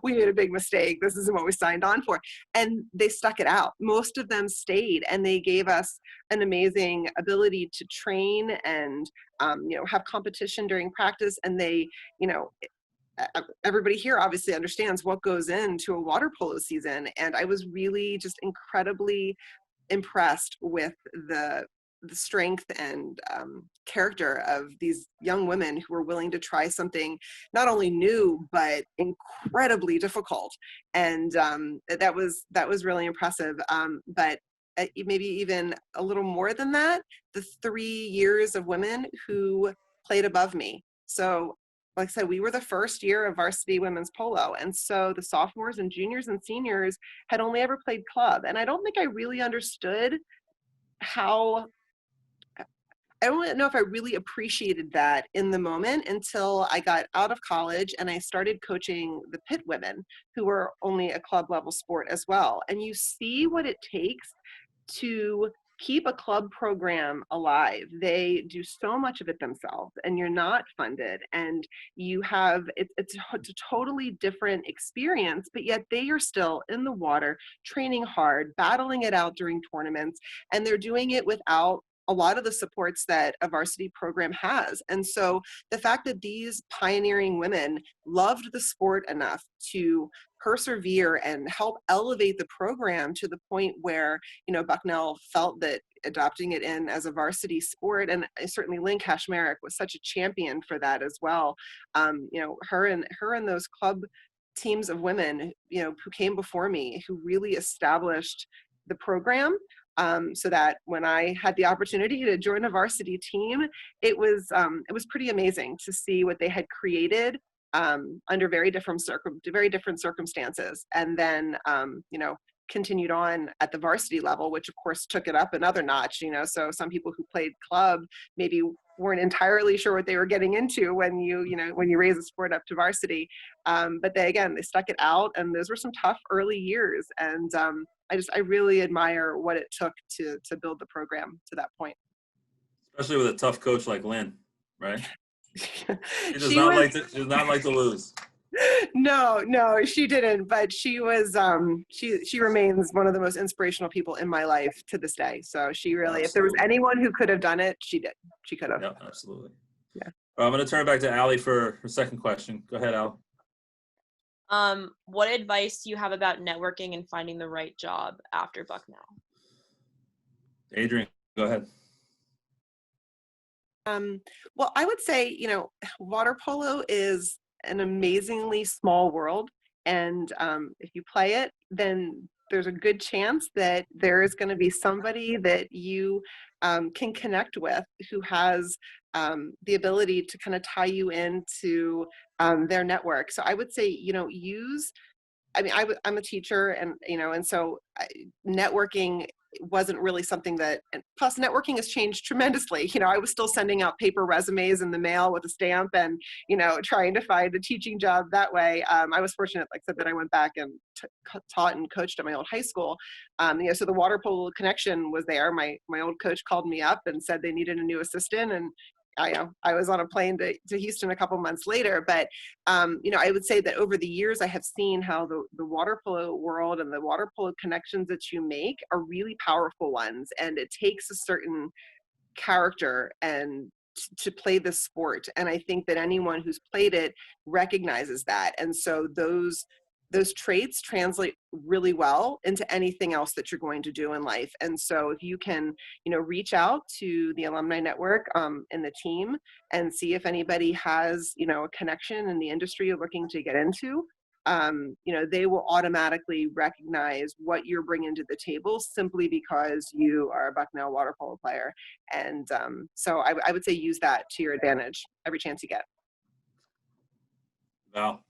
S9: we made a big mistake. This isn't what we signed on for. And they stuck it out. Most of them stayed, and they gave us an amazing ability to train and have competition during practice. And they, everybody here obviously understands what goes into a water polo season. And I was really just incredibly impressed with the strength and character of these young women who were willing to try something not only new but incredibly difficult. And that was really impressive. But maybe even a little more than that, the 3 years of women who played above me. So like I said, we were the first year of varsity women's polo. And so the sophomores and juniors and seniors had only ever played club. And I don't think I really understood I don't know if I really appreciated that in the moment until I got out of college and I started coaching the pit women, who were only a club level sport as well. And you see what it takes to keep a club program alive. They do so much of it themselves, and you're not funded, and you have it's a totally different experience, but yet they are still in the water, training hard, battling it out during tournaments, and they're doing it without a lot of the supports that a varsity program has. And so the fact that these pioneering women loved the sport enough to persevere and help elevate the program to the point where, Bucknell felt that adopting it in as a varsity sport, and certainly Lynn Kashmarek was such a champion for that as well. Her and those club teams of women, who came before me, who really established the program. So that when I had the opportunity to join a varsity team, it was pretty amazing to see what they had created under very different circumstances, and then continued on at the varsity level, which of course took it up another notch. So some people who played club maybe weren't entirely sure what they were getting into when you raise a sport up to varsity, but they stuck it out, and those were some tough early years. And I really admire what it took to build the program to that point.
S5: Especially with a tough coach like Lynn, right? She does
S9: She
S5: not
S9: was-
S5: like to lose.
S9: No, she didn't. But she was she remains one of the most inspirational people in my life to this day. So she really, if there was anyone who could have done it, she did. She could have.
S5: Yeah, absolutely.
S9: Yeah.
S5: I'm going to turn it back to Allie for her second question. Go ahead, Allie.
S11: What advice do you have about networking and finding the right job after Bucknell?
S5: Adrienne, go ahead.
S9: Well, I would say, water polo is an amazingly small world, And if you play it, then there's a good chance that there is going to be somebody that you can connect with who has the ability to kind of tie you into their network. So I would say, I'm a teacher, and so networking wasn't really something that, and plus networking has changed tremendously. I was still sending out paper resumes in the mail with a stamp and, trying to find a teaching job that way. I was fortunate, like I said, that I went back and taught and coached at my old high school. So the water polo connection was there. My old coach called me up and said they needed a new assistant, and I was on a plane to Houston a couple months later, but I would say that over the years, I have seen how the water polo world and the water polo connections that you make are really powerful ones. And it takes a certain character and to play this sport. And I think that anyone who's played it recognizes that. And so those traits translate really well into anything else that you're going to do in life. And so if you can, reach out to the alumni network and the team and see if anybody has, a connection in the industry you're looking to get into, they will automatically recognize what you're bringing to the table simply because you are a Bucknell water polo player. And so I would say use that to your advantage every chance you get.
S5: Wow.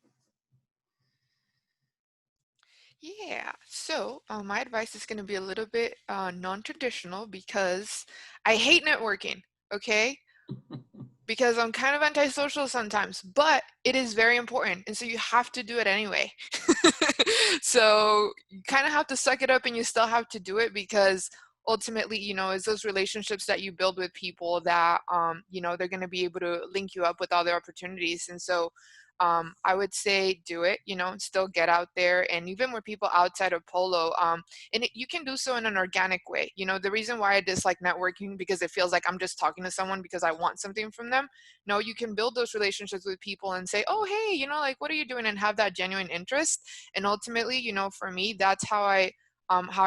S10: Yeah, so my advice is going to be a little bit non-traditional because I hate networking, okay? Because I'm kind of antisocial sometimes, but it is very important. And so you have to do it anyway. So you kind of have to suck it up and you still have to do it because ultimately, it's those relationships that you build with people that, they're going to be able to link you up with other opportunities. And so I would say do it, still get out there. And even with people outside of polo, you can do so in an organic way. The reason why I dislike networking, because it feels like I'm just talking to someone because I want something from them. No, you can build those relationships with people and say, oh, hey, what are you doing? And have that genuine interest. And ultimately, for me, that's how I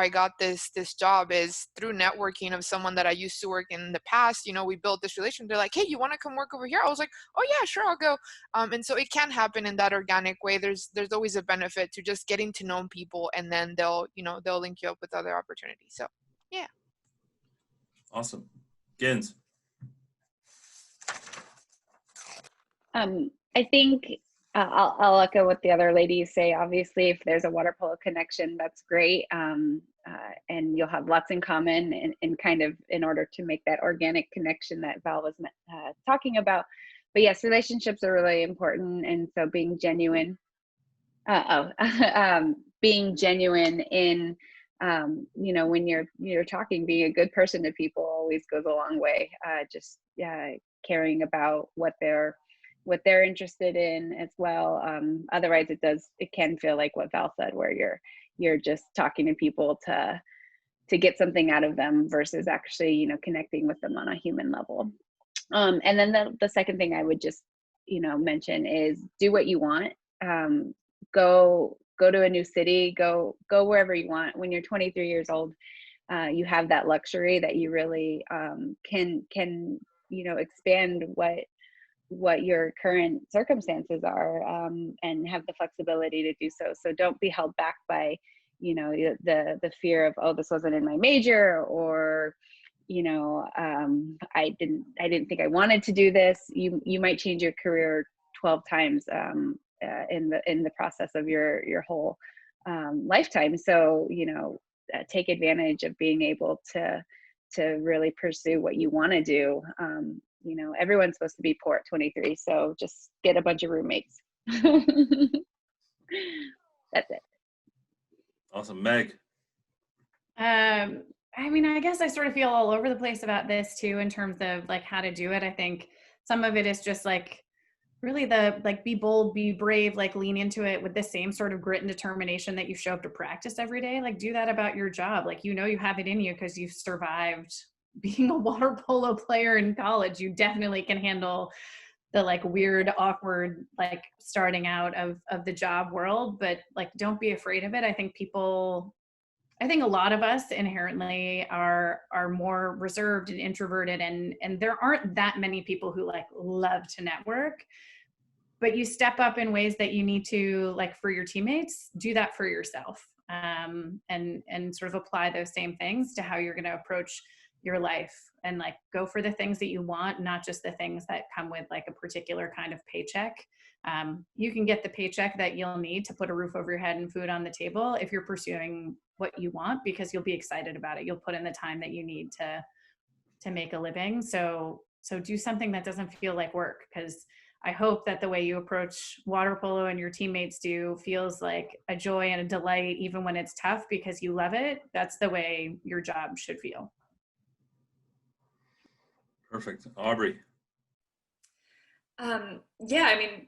S10: got this job is through networking of someone that I used to work in the past. We built this relationship. They're like, hey, you want to come work over here? I was like, oh yeah, sure, I'll go. And so it can happen in that organic way. There's always a benefit to just getting to know people, and then they'll link you up with other opportunities. So yeah.
S5: Awesome. Gins.
S8: I think I'll echo what the other ladies say. Obviously, if there's a water polo connection, that's great. And you'll have lots in common and kind of in order to make that organic connection that Val was talking about. But yes, relationships are really important. And so being genuine, being genuine in, when you're talking, being a good person to people always goes a long way. Just caring about what they're interested in as well. Otherwise it can feel like what Val said, where you're just talking to people to get something out of them versus actually, connecting with them on a human level. And then the second thing I would just, mention is do what you want. Go to a new city, go wherever you want. When you're 23 years old, you have that luxury that you really can expand what your current circumstances are, and have the flexibility to do so. So don't be held back by, the fear of, oh, this wasn't in my major, or, I didn't think I wanted to do this. You might change your career 12 times in the process of your whole lifetime. So, take advantage of being able to really pursue what you want to do. Everyone's supposed to be poor at 23, so just get a bunch of roommates. That's it.
S5: Awesome. Meg.
S7: I guess I sort of feel all over the place about this too, in terms of like how to do it. I think some of it is just like really be bold, be brave, lean into it with the same sort of grit and determination that you show up to practice every day. Do that about your job. You have it in you because you've survived being a water polo player in college. You definitely can handle the weird, awkward, starting out of the job world, but don't be afraid of it. I think a lot of us inherently are more reserved and introverted, and there aren't that many people who love to network. but you step up in ways that you need to, like for your teammates, do that for yourself, and sort of apply those same things to how you're going to approach your life, and like go for the things that you want, not just the things that come with like a particular kind of paycheck. You can get the paycheck that you'll need to put a roof over your head and food on the table if you're pursuing what you want, because you'll be excited about it. You'll put in the time that you need to make a living. So do something that doesn't feel like work, because I hope that the way you approach water polo and your teammates do feels like a joy and a delight, even when it's tough, because you love it. That's the way your job should feel.
S5: Perfect. Aubrey.
S6: Yeah, I mean,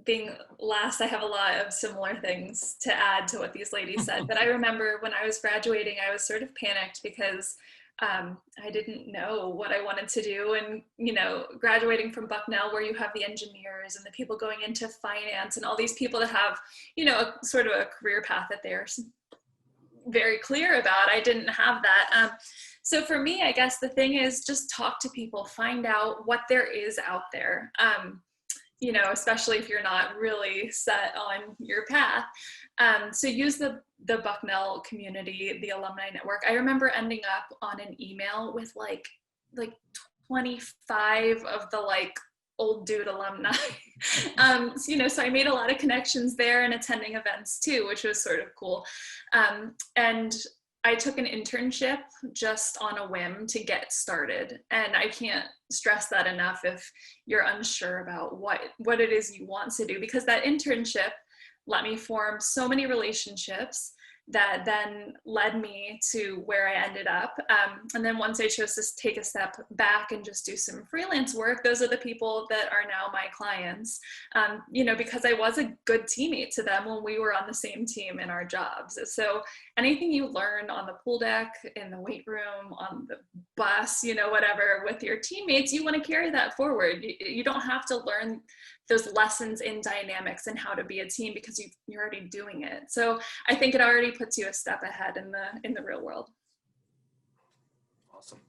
S6: being last, I have a lot of similar things to add to what these ladies said. But I remember when I was graduating, I was sort of panicked because I didn't know what I wanted to do. And, you know, graduating from Bucknell, where you have the engineers and the people going into finance and all these people that have, you know, a sort of a career path that they're very clear about, I didn't have that. So for me, I guess the thing is just talk to people, find out what there is out there. You know, especially if you're not really set on your path. So use the Bucknell community, the alumni network. I remember ending up on an email with like 25 of the like old dude alumni. So, you know, so I made a lot of connections there and attending events too, which was sort of cool. And I took an internship just on a whim to get started. And I can't stress that enough if you're unsure about what it is you want to do, because that internship let me form so many relationships that then led me to where I ended up. And then once I chose to take a step back and just do some freelance work, those are the people that are now my clients, you know, because I was a good teammate to them when we were on the same team in our jobs. So anything you learn on the pool deck, in the weight room, on the bus, you know, whatever, with your teammates, you want to carry that forward. You don't have to learn those lessons in dynamics and how to be a team because you're already doing it. So I think it already puts you a step ahead in the real world.
S5: Awesome.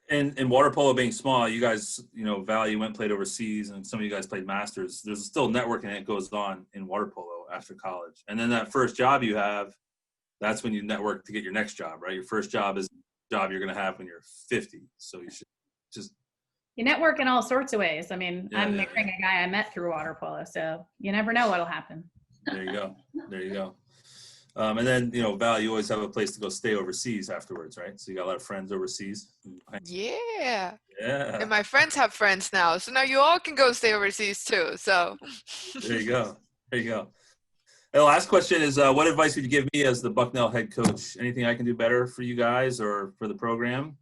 S5: And water polo being small, you guys, you know, Val, you went and played overseas, and some of you guys played masters. There's still networking that goes on in water polo after college. And then that first job you have, that's when you network to get your next job, right? Your first job is the job you're going to have when you're 50. So you should just...
S7: You network in all sorts of ways. I mean, I'm marrying a guy I met through water polo, so you never know what'll happen.
S5: There you go. There you go. And then, you know, Val, you always have a place to go stay overseas afterwards, right? So you got a lot of friends overseas.
S10: Yeah.
S5: Yeah.
S10: And my friends have friends now. So now you all can go stay overseas too. So
S5: there you go. There you go. And the last question is, what advice would you give me as the Bucknell head coach? Anything I can do better for you guys or for the program?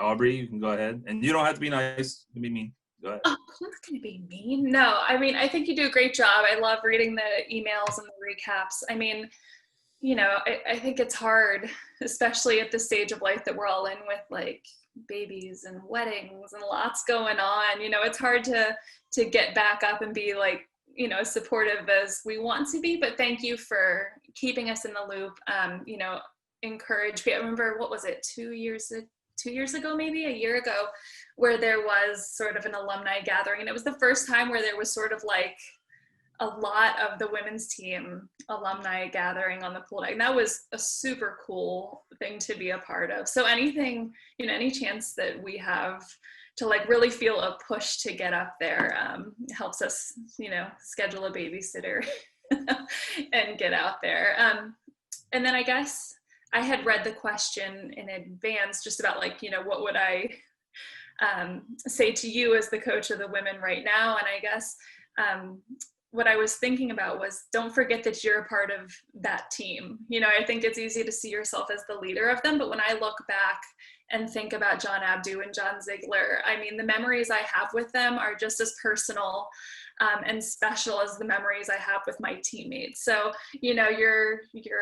S5: Aubrey, you can go ahead. And you don't have to be nice. You can be mean. Go ahead.
S6: Oh, I'm not going to be mean. No, I mean, I think you do a great job. I love reading the emails and the recaps. I mean, you know, I think it's hard, especially at the stage of life that we're all in with like babies and weddings and lots going on. You know, it's hard to get back up and be like, you know, as supportive as we want to be, but thank you for keeping us in the loop. You know, encourage. I remember, what was it, 2 years ago, maybe a year ago, where there was sort of an alumni gathering. And it was the first time where there was sort of like a lot of the women's team alumni gathering on the pool deck. And that was a super cool thing to be a part of. So anything, you know, any chance that we have to like really feel a push to get up there helps us, you know, schedule a babysitter and get out there. And then I guess I had read the question in advance just about like, you know, what would I say to you as the coach of the women right now? And I guess what I was thinking about was, don't forget that you're a part of that team. You know, I think it's easy to see yourself as the leader of them, but when I look back and think about John Abdu and John Ziegler, I mean, the memories I have with them are just as personal and special as the memories I have with my teammates. So, you know, you're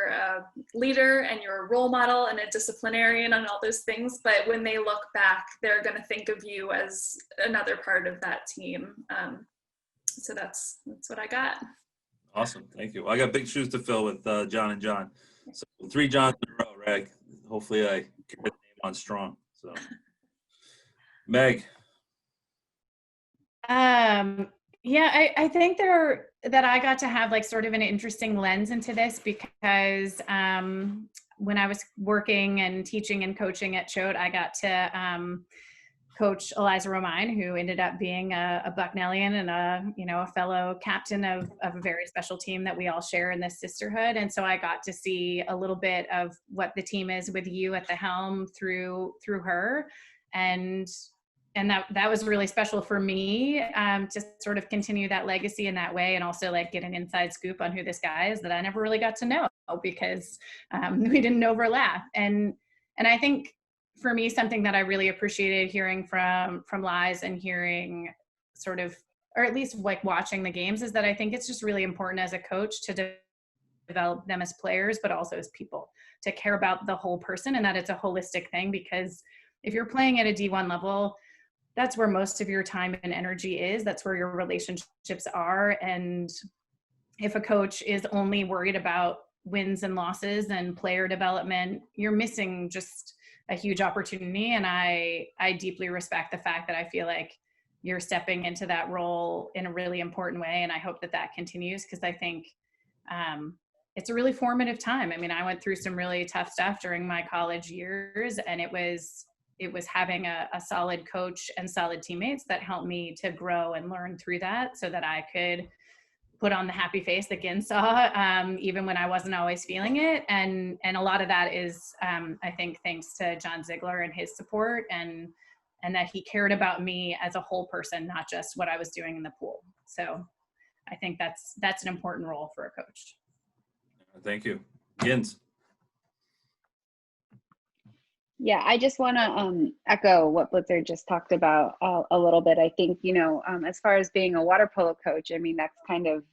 S6: a leader and you're a role model and a disciplinarian and all those things, but when they look back, they're going to think of you as another part of that team. So that's what I got.
S5: Awesome. Thank you. Well, I got big shoes to fill with John and John. So 3 Johns in a row, right? Hopefully I get the name on strong. So Meg.
S7: Yeah, I think that I got to have like sort of an interesting lens into this because when I was working and teaching and coaching at Choate, I got to coach Eliza Romine, who ended up being a Bucknellian and a fellow captain of a very special team that we all share in this sisterhood. And so I got to see a little bit of what the team is with you at the helm through her. And that was really special for me to sort of continue that legacy in that way, and also like get an inside scoop on who this guy is that I never really got to know because we didn't overlap. And I think for me, something that I really appreciated hearing from Liz and hearing sort of, or at least like watching the games, is that I think it's just really important as a coach to develop them as players, but also as people, to care about the whole person and that it's a holistic thing. Because if you're playing at a D1 level, that's where most of your time and energy is. That's where your relationships are. And if a coach is only worried about wins and losses and player development, you're missing just a huge opportunity. And I deeply respect the fact that I feel like you're stepping into that role in a really important way. And I hope that that continues, because I think it's a really formative time. I mean, I went through some really tough stuff during my college years, and it was having a solid coach and solid teammates that helped me to grow and learn through that, so that I could put on the happy face that Gin saw, even when I wasn't always feeling it. And a lot of that is, I think, thanks to John Ziegler and his support, and that he cared about me as a whole person, not just what I was doing in the pool. So I think that's an important role for a coach.
S5: Thank you. Gins.
S8: Yeah, I just want to echo what Blitzer just talked about a little bit. I think, as far as being a water polo coach, I mean, that's kind of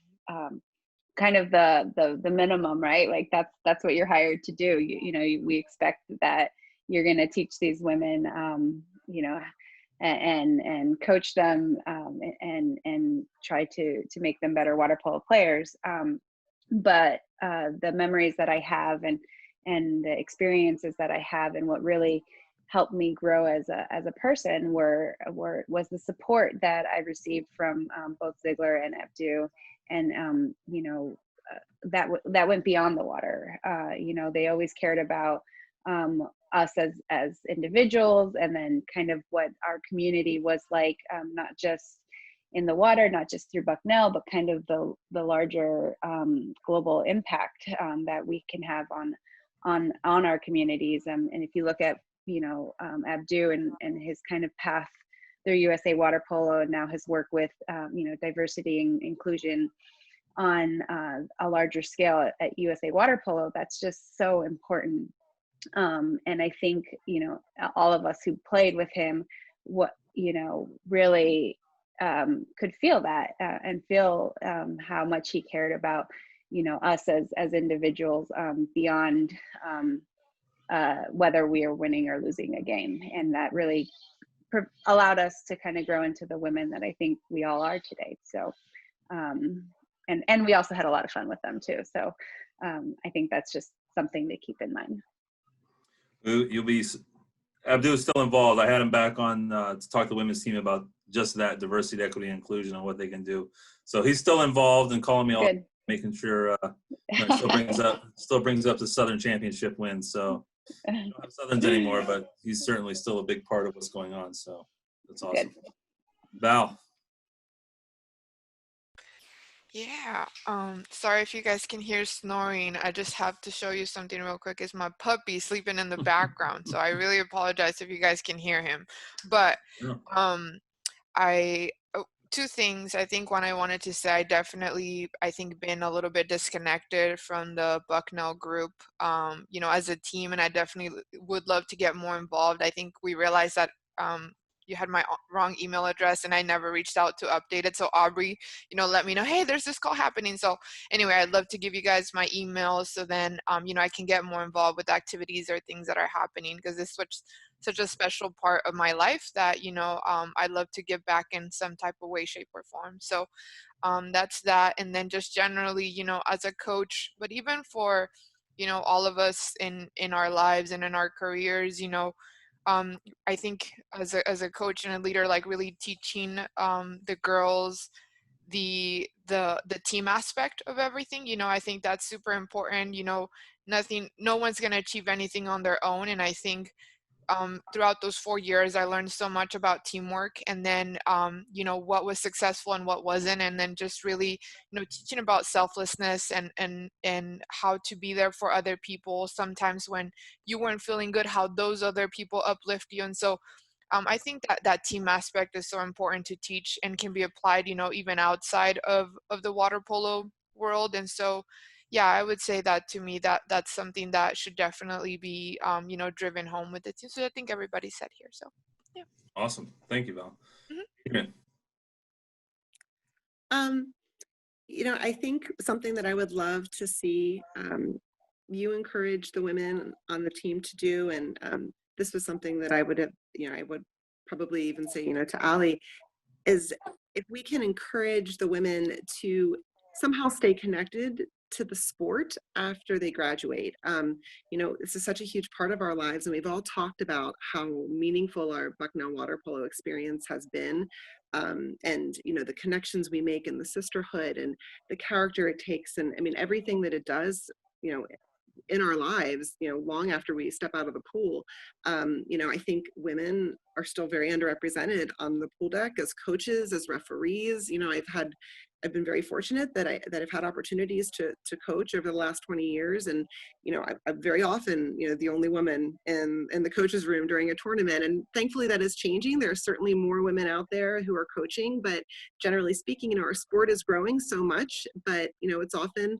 S8: the minimum, right? Like that's what you're hired to do. We expect that you're going to teach these women, and coach them, and try to make them better water polo players. But the memories that I have and the experiences that I have, and what really helped me grow as a person was the support that I received from both Ziegler and Abdu, and that went beyond the water. They always cared about us as individuals, and then kind of what our community was like, not just in the water, not just through Bucknell, but kind of the larger global impact that we can have on our communities. And if you look at Abdu and his kind of path through USA Water Polo, and now his work with diversity and inclusion on a larger scale at USA Water Polo, that's just so important. And I think all of us who played with him, really could feel that, and feel how much he cared about us as individuals, beyond whether we are winning or losing a game. And that really allowed us to kind of grow into the women that I think we all are today. So and we also had a lot of fun with them too. So I think that's just something to keep in mind.
S5: Abdu is still involved. I had him back on to talk to the women's team about just that, diversity, equity, and inclusion, and what they can do. So he's still involved and calling me all, making sure still brings up the Southern Championship win. So we don't have Southerns anymore, but he's certainly still a big part of what's going on. So that's awesome. Good. Val.
S10: Yeah, sorry if you guys can hear snoring. I just have to show you something real quick. It's my puppy sleeping in the background, so I really apologize if you guys can hear him. But two things. I think one I wanted to say, I think been a little bit disconnected from the Bucknell group, as a team, and I definitely would love to get more involved. I think we realized that you had my wrong email address and I never reached out to update it. So Aubrey, let me know, hey, there's this call happening. So anyway, I'd love to give you guys my email, so then, I can get more involved with activities or things that are happening, because this was such a special part of my life that, I'd love to give back in some type of way, shape, or form. So that's that. And then just generally, as a coach, but even for, all of us in our lives and in our careers, I think as a coach and a leader, like really teaching the girls the team aspect of everything. I think that's super important. No one's going to achieve anything on their own. And I think throughout those 4 years, I learned so much about teamwork, and then, what was successful and what wasn't. And then just really, teaching about selflessness and how to be there for other people. Sometimes when you weren't feeling good, how those other people uplift you. And so I think that team aspect is so important to teach and can be applied, even outside of the water polo world. And so, yeah, I would say that to me, that's something that should definitely be, driven home with the team. So I think everybody said here. So, yeah.
S5: Awesome. Thank you, Val. Adrienne.
S9: I think something that I would love to see you encourage the women on the team to do, and this was something that I would have, I would probably even say, to Allie, is if we can encourage the women to somehow stay connected to the sport after they graduate. This is such a huge part of our lives, and we've all talked about how meaningful our Bucknell water polo experience has been. And the connections we make and the sisterhood and the character it takes, and everything that it does, in our lives, long after we step out of the pool. I think women are still very underrepresented on the pool deck as coaches, as referees. I've been very fortunate that I've had opportunities to coach over the last 20 years. And, I'm very often, the only woman in the coach's room during a tournament. And thankfully that is changing. There are certainly more women out there who are coaching, but generally speaking, our sport is growing so much, but, it's often,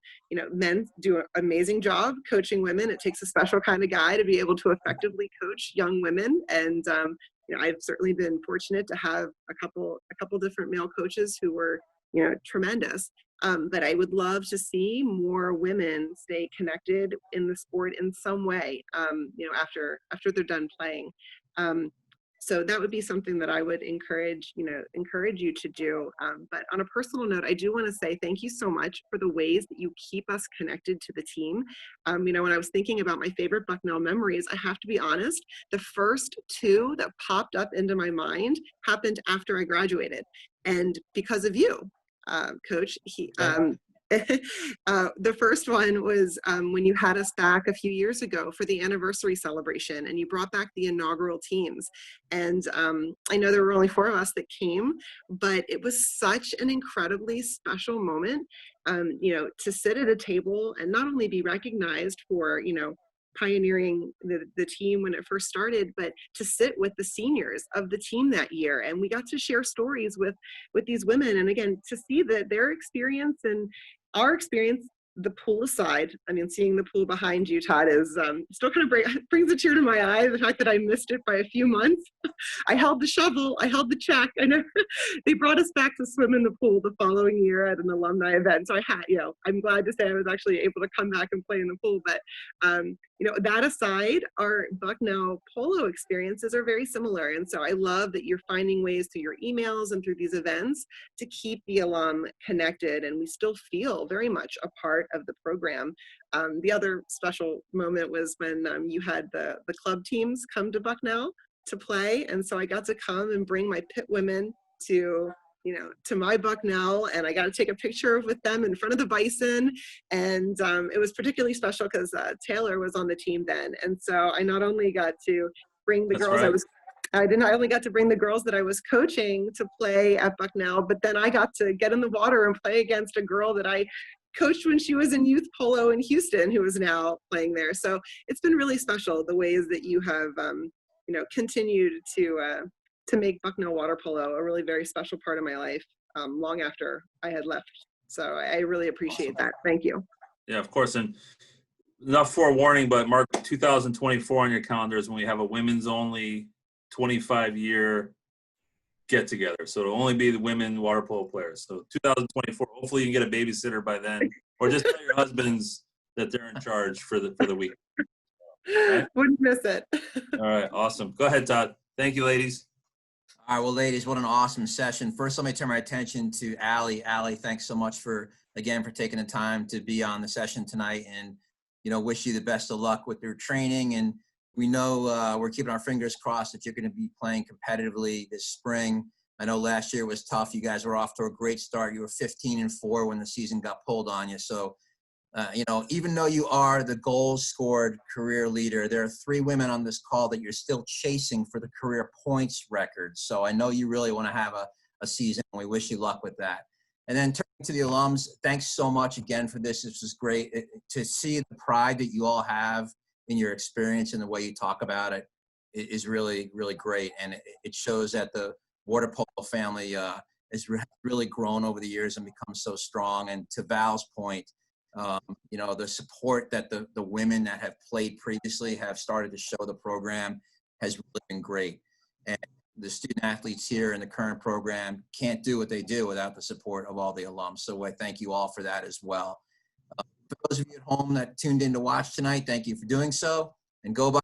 S9: men do an amazing job coaching women. It takes a special kind of guy to be able to effectively coach young women. And, I've certainly been fortunate to have a couple different male coaches who were, tremendous. But I would love to see more women stay connected in the sport in some way, after they're done playing. So that would be something that I would encourage you to do. But on a personal note, I do want to say thank you so much for the ways that you keep us connected to the team. When I was thinking about my favorite Bucknell memories, I have to be honest, the first two that popped up into my mind happened after I graduated. And because of you, Coach, the first one was when you had us back a few years ago for the anniversary celebration, and you brought back the inaugural teams. And I know there were only 4 of us that came, but it was such an incredibly special moment, to sit at a table and not only be recognized for, pioneering the team when it first started, but to sit with the seniors of the team that year. And we got to share stories with these women. And again, to see that their experience and our experience, the pool aside, seeing the pool behind you, Todd, is still kind of brings a tear to my eye. The fact that I missed it by a few months. I held the shovel, I held the check. I know they brought us back to swim in the pool the following year at an alumni event. So I had, I'm glad to say I was actually able to come back and play in the pool. But that aside, our Bucknell polo experiences are very similar. And so I love that you're finding ways through your emails and through these events to keep the alum connected. And we still feel very much a part of the program. The other special moment was when you had the club teams come to Bucknell to play. And so I got to come and bring my pit women to my Bucknell, and I got to take a picture with them in front of the Bison. And it was particularly special because Taylor was on the team then. And so I not only got to bring the girls I only got to bring the girls that I was coaching to play at Bucknell, but then I got to get in the water and play against a girl that I coached when she was in youth polo in Houston, who is now playing there. So it's been really special, the ways that you have, continued to make Bucknell water polo a really very special part of my life, long after I had left. So I really appreciate that. Thank you.
S5: Yeah, of course. And enough forewarning, but mark 2024 on your calendars when we have a women's only 25-year get together. So it'll only be the women water polo players. So 2024, hopefully you can get a babysitter by then, or just tell your husbands that they're in charge for the week. Right?
S9: Wouldn't miss it.
S5: All right, awesome. Go ahead, Todd. Thank you, ladies.
S4: All right, well, ladies, what an awesome session. First, let me turn my attention to Allie. Allie, thanks so much for taking the time to be on the session tonight, and, wish you the best of luck with your training. And we know we're keeping our fingers crossed that you're going to be playing competitively this spring. I know last year was tough. You guys were off to a great start. You were 15-4 when the season got pulled on you. So, you know, even though you are the goals scored career leader, there are 3 women on this call that you're still chasing for the career points record. So I know you really want to have a season, and we wish you luck with that. And then turning to the alums, thanks so much again for this. This was great to see the pride that you all have in your experience and the way you talk about it is really, really great. And it shows that the water polo family has really grown over the years and become so strong. And to Val's point, you know, the support that the women that have played previously have started to show the program has really been great. And the student athletes here in the current program can't do what they do without the support of all the alums. So I thank you all for that as well. For those of you at home that tuned in to watch tonight, thank you for doing so. And go by